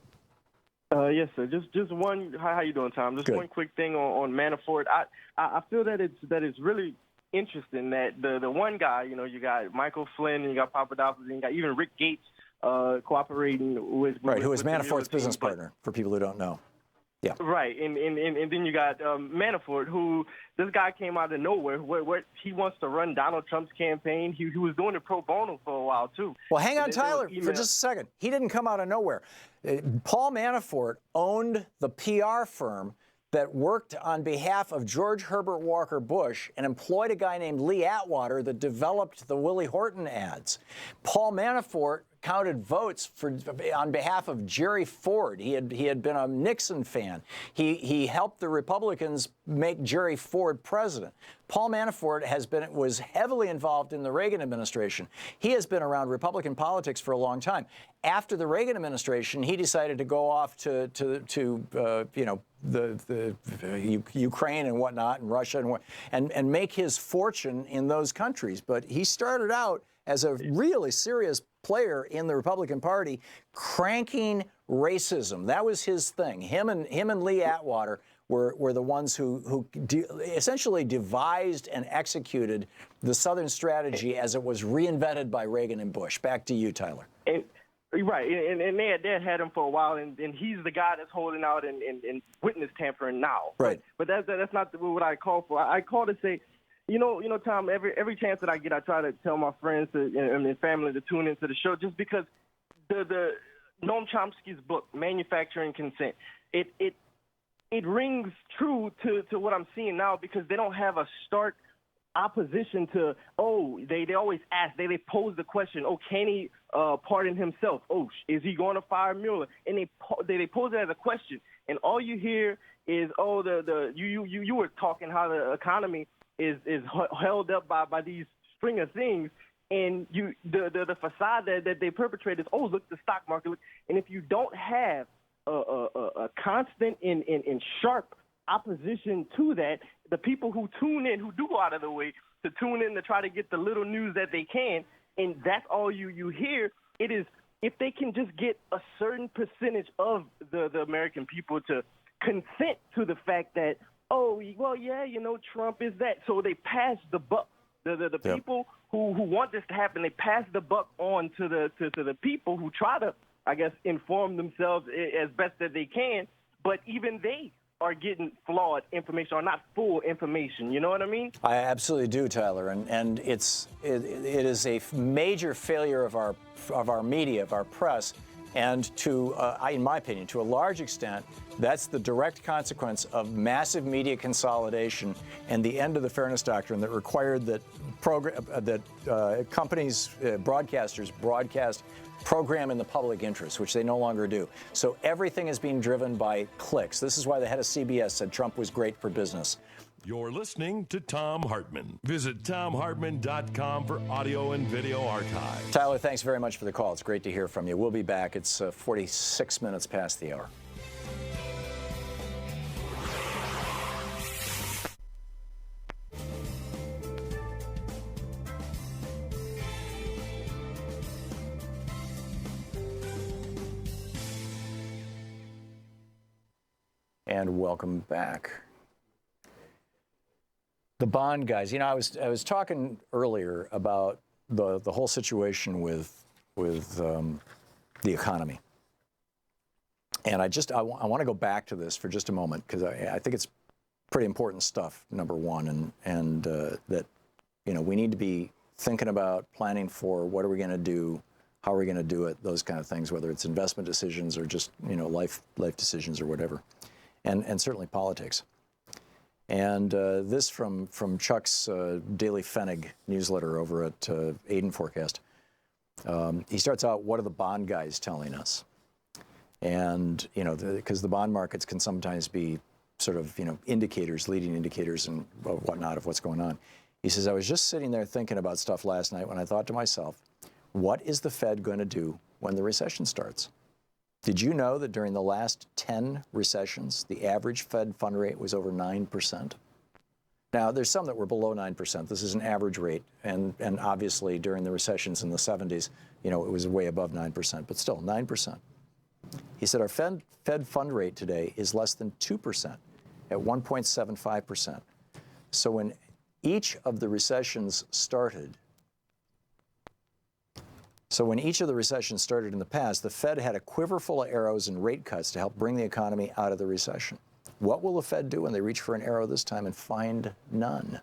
Yes, sir. Just one. How you doing, Tom? Just Good. One quick thing on Manafort. I feel that it's really interesting that the one guy, you got Michael Flynn and you got Papadopoulos and you got even Rick Gates cooperating with who is with Manafort's the business partner, for people who don't know. Yeah. Right, and then you got Manafort, who this guy came out of nowhere. Where he wants to run Donald Trump's campaign. He was doing it pro bono for a while too. Well, hang on, Tyler, for just a second. He didn't come out of nowhere. Paul Manafort owned the PR firm that worked on behalf of George Herbert Walker Bush and employed a guy named Lee Atwater that developed the Willie Horton ads. Paul Manafort counted votes on behalf of Jerry Ford. He had been a Nixon fan. He helped the Republicans make Jerry Ford president. Paul Manafort was heavily involved in the Reagan administration. He has been around Republican politics for a long time. After the Reagan administration, he decided to go off to Ukraine and whatnot, and Russia and make his fortune in those countries. But he started out as a really serious player in the Republican Party, cranking racism. That was his thing. Him and Lee Atwater were the ones who essentially devised and executed the Southern strategy as it was reinvented by Reagan and Bush. Back to you, Tyler. Right, and they had him for a while, and he's the guy that's holding out and witness tampering now. Right. But that's not what I call for. I call to say, Tom, every chance that I get, I try to tell my friends and family to tune into the show, just because the Noam Chomsky's book, Manufacturing Consent, it rings true to what I'm seeing now, because they don't have a stark opposition to, they always ask, they pose the question, can he pardon himself? Is he going to fire Mueller? And they pose it as a question, and all you hear is, you were talking how the economy is held up by these string of things, and the facade that they perpetrate is, look, the stock market, look. And if you don't have a constant and sharp opposition to that, the people who tune in, who do go out of the way to tune in to try to get the little news that they can, and that's all you hear, it is, if they can just get a certain percentage of the American people to consent to the fact that, Trump is that, so they pass the buck. The people who want this to happen, they pass the buck on to the people who try to, I guess, inform themselves as best that they can, but even they are getting flawed information or not full information. You know what I mean? I absolutely do, Tyler, and it is a major failure of our media, of our press, And in my opinion, to a large extent, that's the direct consequence of massive media consolidation and the end of the fairness doctrine that required that companies, broadcasters, broadcast program in the public interest, which they no longer do. So everything is being driven by clicks. This is why the head of CBS said Trump was great for business. You're listening to Thom Hartmann. Visit thomhartmann.com for audio and video archive. Tyler, thanks very much for the call. It's great to hear from you. We'll be back. It's 46 minutes past the hour. And welcome back. The bond guys, you know, I was talking earlier about the whole situation with the economy, and I want to go back to this for just a moment because I think it's pretty important stuff. Number one, and that we need to be thinking about planning for what are we going to do, how are we going to do it, those kind of things, whether it's investment decisions or just life decisions or whatever, and certainly politics. And this from Chuck's Daily Pfennig newsletter over at Aiden Forecast. He starts out, what are the bond guys telling us? And, because the bond markets can sometimes be sort of, indicators, leading indicators and whatnot of what's going on. He says, I was just sitting there thinking about stuff last night when I thought to myself, what is the Fed going to do when the recession starts? Did you know that during the last 10 recessions, the average Fed fund rate was over 9%? Now, there's some that were below 9%. This is an average rate. And obviously, during the recessions in the 70s, it was way above 9%, but still 9%. He said our Fed fund rate today is less than 2% at 1.75%. So when each of the recessions started, in the past, the Fed had a quiver full of arrows and rate cuts to help bring the economy out of the recession. What will the Fed do when they reach for an arrow this time and find none?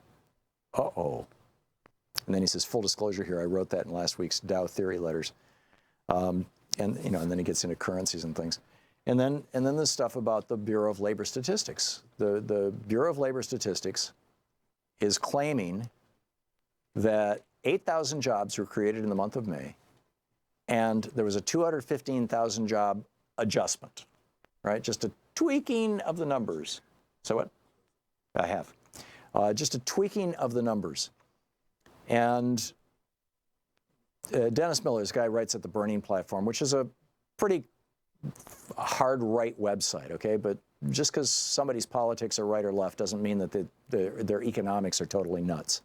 Uh-oh. And then he says, full disclosure here, I wrote that in last week's Dow Theory letters. And then he gets into currencies and things. And then this stuff about the Bureau of Labor Statistics. The Bureau of Labor Statistics is claiming that 8,000 jobs were created in the month of May, and there was a 215,000 job adjustment, right? Just a tweaking of the numbers. So what? I have. Just a tweaking of the numbers. And Dennis Miller, this guy writes at the Burning Platform, which is a pretty hard right website, okay? But just because somebody's politics are right or left doesn't mean that their economics are totally nuts.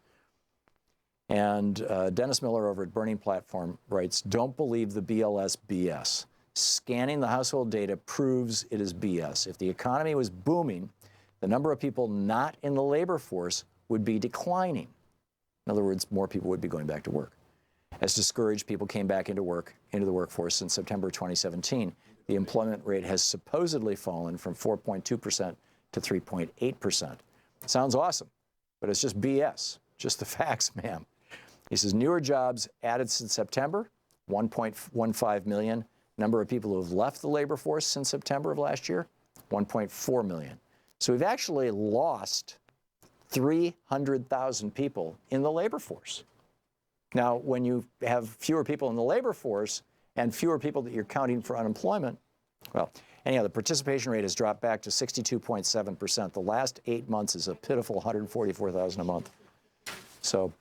And Dennis Miller over at Burning Platform writes, don't believe the BLS BS. Scanning the household data proves it is BS. If the economy was booming, the number of people not in the labor force would be declining. In other words, more people would be going back to work. As discouraged people came back into the workforce since September 2017, the employment rate has supposedly fallen from 4.2% to 3.8%. Sounds awesome, but it's just BS. Just the facts, ma'am. He says, newer jobs added since September, 1.15 million. Number of people who have left the labor force since September of last year, 1.4 million. So we've actually lost 300,000 people in the labor force. Now, when you have fewer people in the labor force and fewer people that you're counting for unemployment, well, anyhow, the participation rate has dropped back to 62.7%. The last 8 months is a pitiful 144,000 a month. So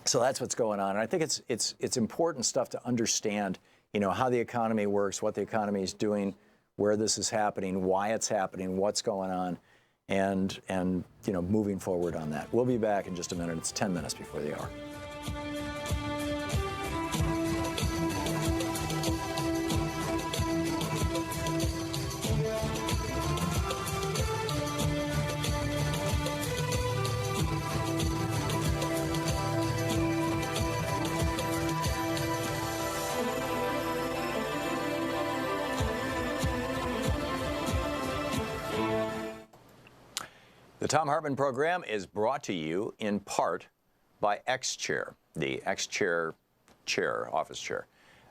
that's what's going on. And I think it's important stuff to understand, how the economy works, what the economy is doing, where this is happening, why it's happening, what's going on, and moving forward on that. We'll be back in just a minute. It's 10 minutes before the hour. The Thom Hartmann Program is brought to you in part by X Chair, the X Chair office chair.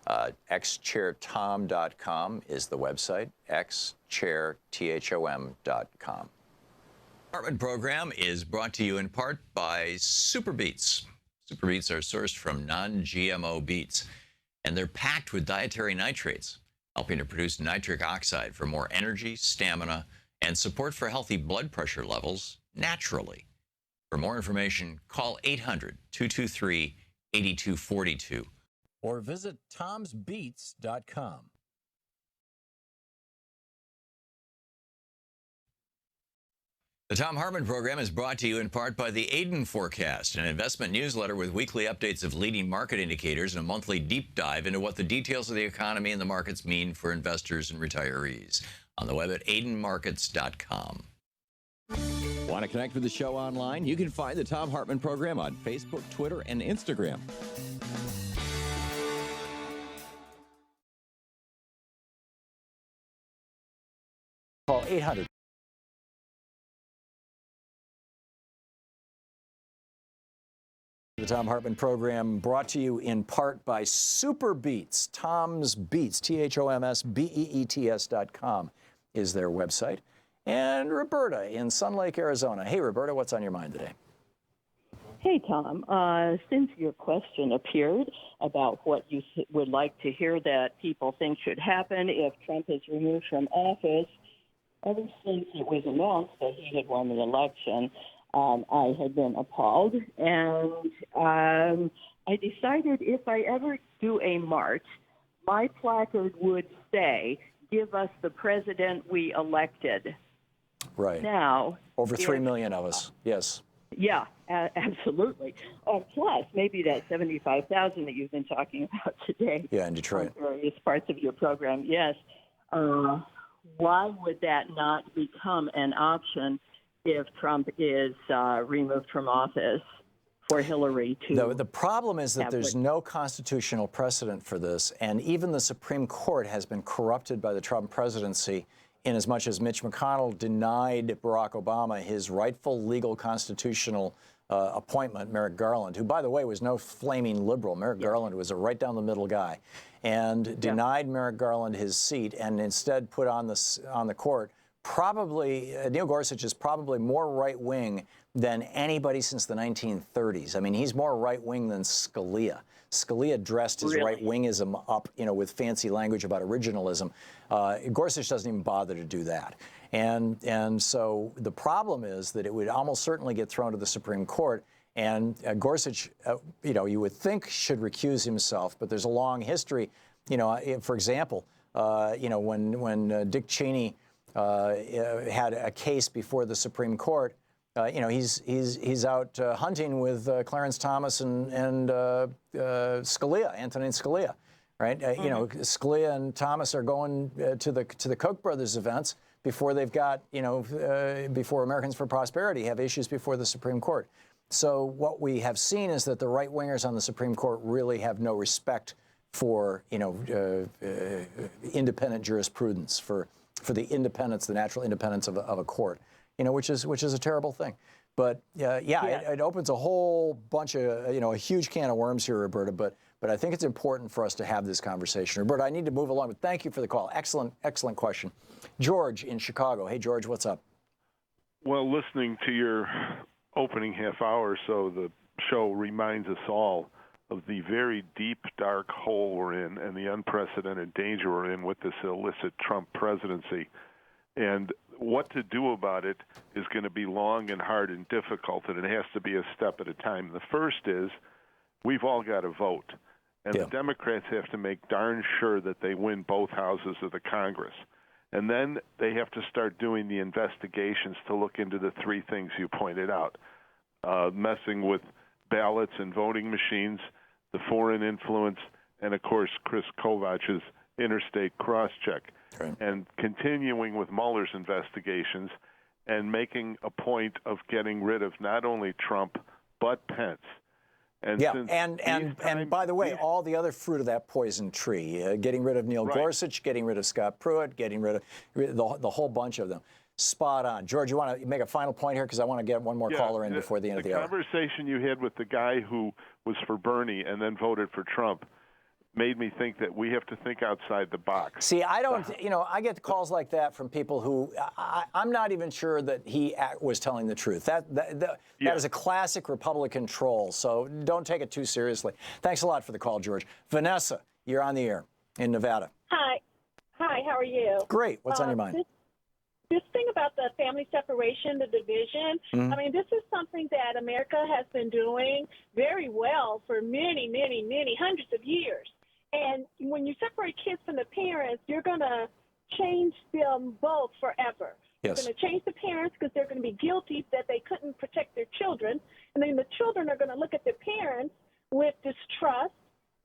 xchairtom.com is the website, xchairtom.com. Hartmann Program is brought to you in part by Super Beets. Super Beets are sourced from non-GMO beets, and they're packed with dietary nitrates, helping to produce nitric oxide for more energy, stamina, and support for healthy blood pressure levels naturally. For more information, call 800-223-8242 or visit tomsbeets.com. The Thom Hartmann Program is brought to you in part by the Aiden Forecast, an investment newsletter with weekly updates of leading market indicators and a monthly deep dive into what the details of the economy and the markets mean for investors and retirees. On the web at aidenmarkets.com. Want to connect with the show online? You can find the Thom Hartmann Program on Facebook, Twitter, and Instagram. Call 800. The Thom Hartmann Program brought to you in part by Super Beets. Tom's Beets, THOMSBEETS.com is their website. And Roberta in Sun Lake, Arizona. Hey, Roberta, what's on your mind today? Hey, Tom. Since your question appeared about what you would like to hear that people think should happen if Trump is removed from office, ever since it was announced that he had won the election, I had been appalled, and I decided if I ever do a march, my placard would say, "Give us the president we elected." Right. Now, over 3 million of us, yes. Yeah, absolutely. Plus, maybe that 75,000 that you've been talking about today. Yeah, in Detroit. On various parts of your program, yes. Why would that not become an option if Trump is removed from office for Hillary to... The problem is that there's no constitutional precedent for this, and even the Supreme Court has been corrupted by the Trump presidency in as much as Mitch McConnell denied Barack Obama his rightful legal constitutional appointment, Merrick Garland, who, by the way, was no flaming liberal. Merrick Garland was a right-down-the-middle guy, and denied Merrick Garland his seat and instead put on the court probably, Neil Gorsuch is probably more right-wing than anybody since the 1930s. I mean, he's more right-wing than Scalia. Scalia dressed his right-wingism up, with fancy language about originalism. Gorsuch doesn't even bother to do that. And so the problem is that it would almost certainly get thrown to the Supreme Court. And Gorsuch, you would think should recuse himself, but there's a long history. For example, when Dick Cheney had a case before the Supreme Court, he's out hunting with Clarence Thomas and Scalia, Antonin Scalia, right? Scalia and Thomas are going to the Koch brothers events before they've got, before Americans for Prosperity have issues before the Supreme Court. So what we have seen is that the right-wingers on the Supreme Court really have no respect for, independent jurisprudence, for the independence, the natural independence of a court, which is a terrible thing. But it opens a whole bunch of, a huge can of worms here, Roberta. But I think it's important for us to have this conversation. Roberta, I need to move along, but thank you for the call. Excellent question. George in Chicago. Hey, George, what's up? Well, listening to your opening half hour or so, the show reminds us all of the very deep, dark hole we're in and the unprecedented danger we're in with this illicit Trump presidency. And what to do about it is going to be long and hard and difficult, and it has to be a step at a time. The first is we've all got to vote, and the Democrats have to make darn sure that they win both houses of the Congress. And then they have to start doing the investigations to look into the three things you pointed out, messing with ballots and voting machines, the foreign influence, and, of course, Chris Kovach's interstate cross-check. Right. And continuing with Mueller's investigations and making a point of getting rid of not only Trump but Pence. And and by the way, all the other fruit of that poison tree, getting rid of Neil Gorsuch, getting rid of Scott Pruitt, getting rid of the whole bunch of them. Spot on. George, you want to make a final point here? Because I want to get one more caller in before the end of the hour. The conversation you had with the guy who was for Bernie and then voted for Trump made me think that we have to think outside the box. See, I don't, I get calls like that from people who I'm not even sure that he was telling the truth. That is a classic Republican troll, so don't take it too seriously. Thanks a lot for the call, George. Vanessa, you're on the air in Nevada. Hi, how are you? Great. What's on your mind? This thing about the family separation, the division, Mhm. I mean, this is something that America has been doing very well for many, many, many hundreds of years. And when you separate kids from the parents, you're going to change them both forever. Yes. You're going to change the parents because they're going to be guilty that they couldn't protect their children. And then the children are going to look at their parents with distrust,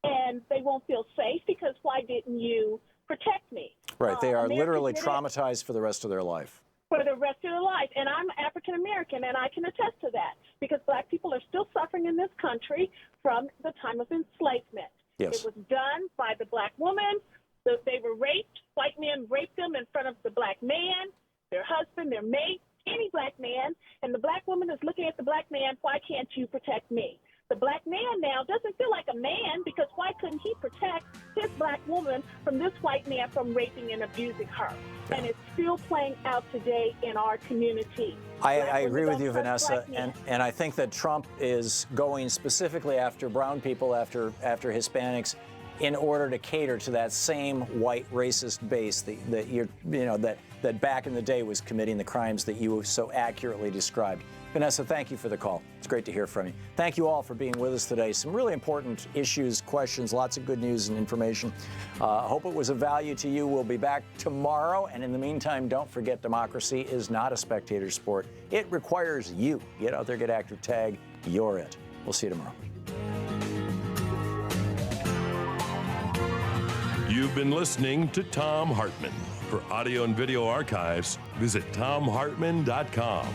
and they won't feel safe because why didn't you protect me? Right. They are America literally did it traumatized for the rest of their life. for the rest of their life. And I'm African American, and I can attest to that because black people are still suffering in this country from the time of enslavement. Yes. It was done by the black woman. They were raped. White men raped them in front of the black man, their husband, their mate, any black man. And the black woman is looking at the black man, why can't you protect me? The black man now doesn't feel like a man because why couldn't he protect his black woman from this white man from raping and abusing her? Yeah. And it's still playing out today in our community. I agree with you, Vanessa, and I think that Trump is going specifically after brown people, after Hispanics, in order to cater to that same white racist base that back in the day was committing the crimes that you so accurately described. Vanessa, thank you for the call. It's great to hear from you. Thank you all for being with us today. Some really important issues, questions, lots of good news and information. Hope it was of value to you. We'll be back tomorrow. And in the meantime, don't forget democracy is not a spectator sport. It requires you. Get out there, get active, tag, you're it. We'll see you tomorrow. You've been listening to Thom Hartmann. For audio and video archives, visit thomhartmann.com.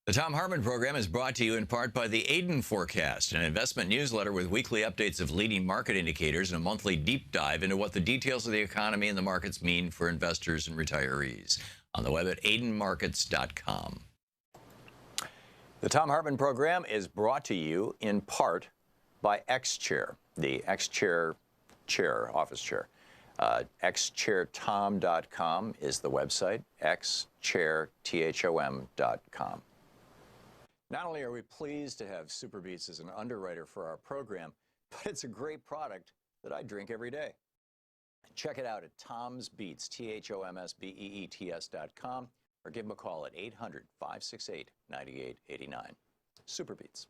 The Thom Hartmann Program is brought to you in part by the Aiden Forecast, an investment newsletter with weekly updates of leading market indicators and a monthly deep dive into what the details of the economy and the markets mean for investors and retirees. On the web at aidenmarkets.com. The Thom Hartmann Program is brought to you in part by X-Chair, the X-Chair office chair. xchairthom.com is the website, xchairthom.com. Not only are we pleased to have SuperBeets as an underwriter for our program, but it's a great product that I drink every day. Check it out at Tom's Beets, THOMSBEETS.com, or give them a call at 800-568-9889. SuperBeets.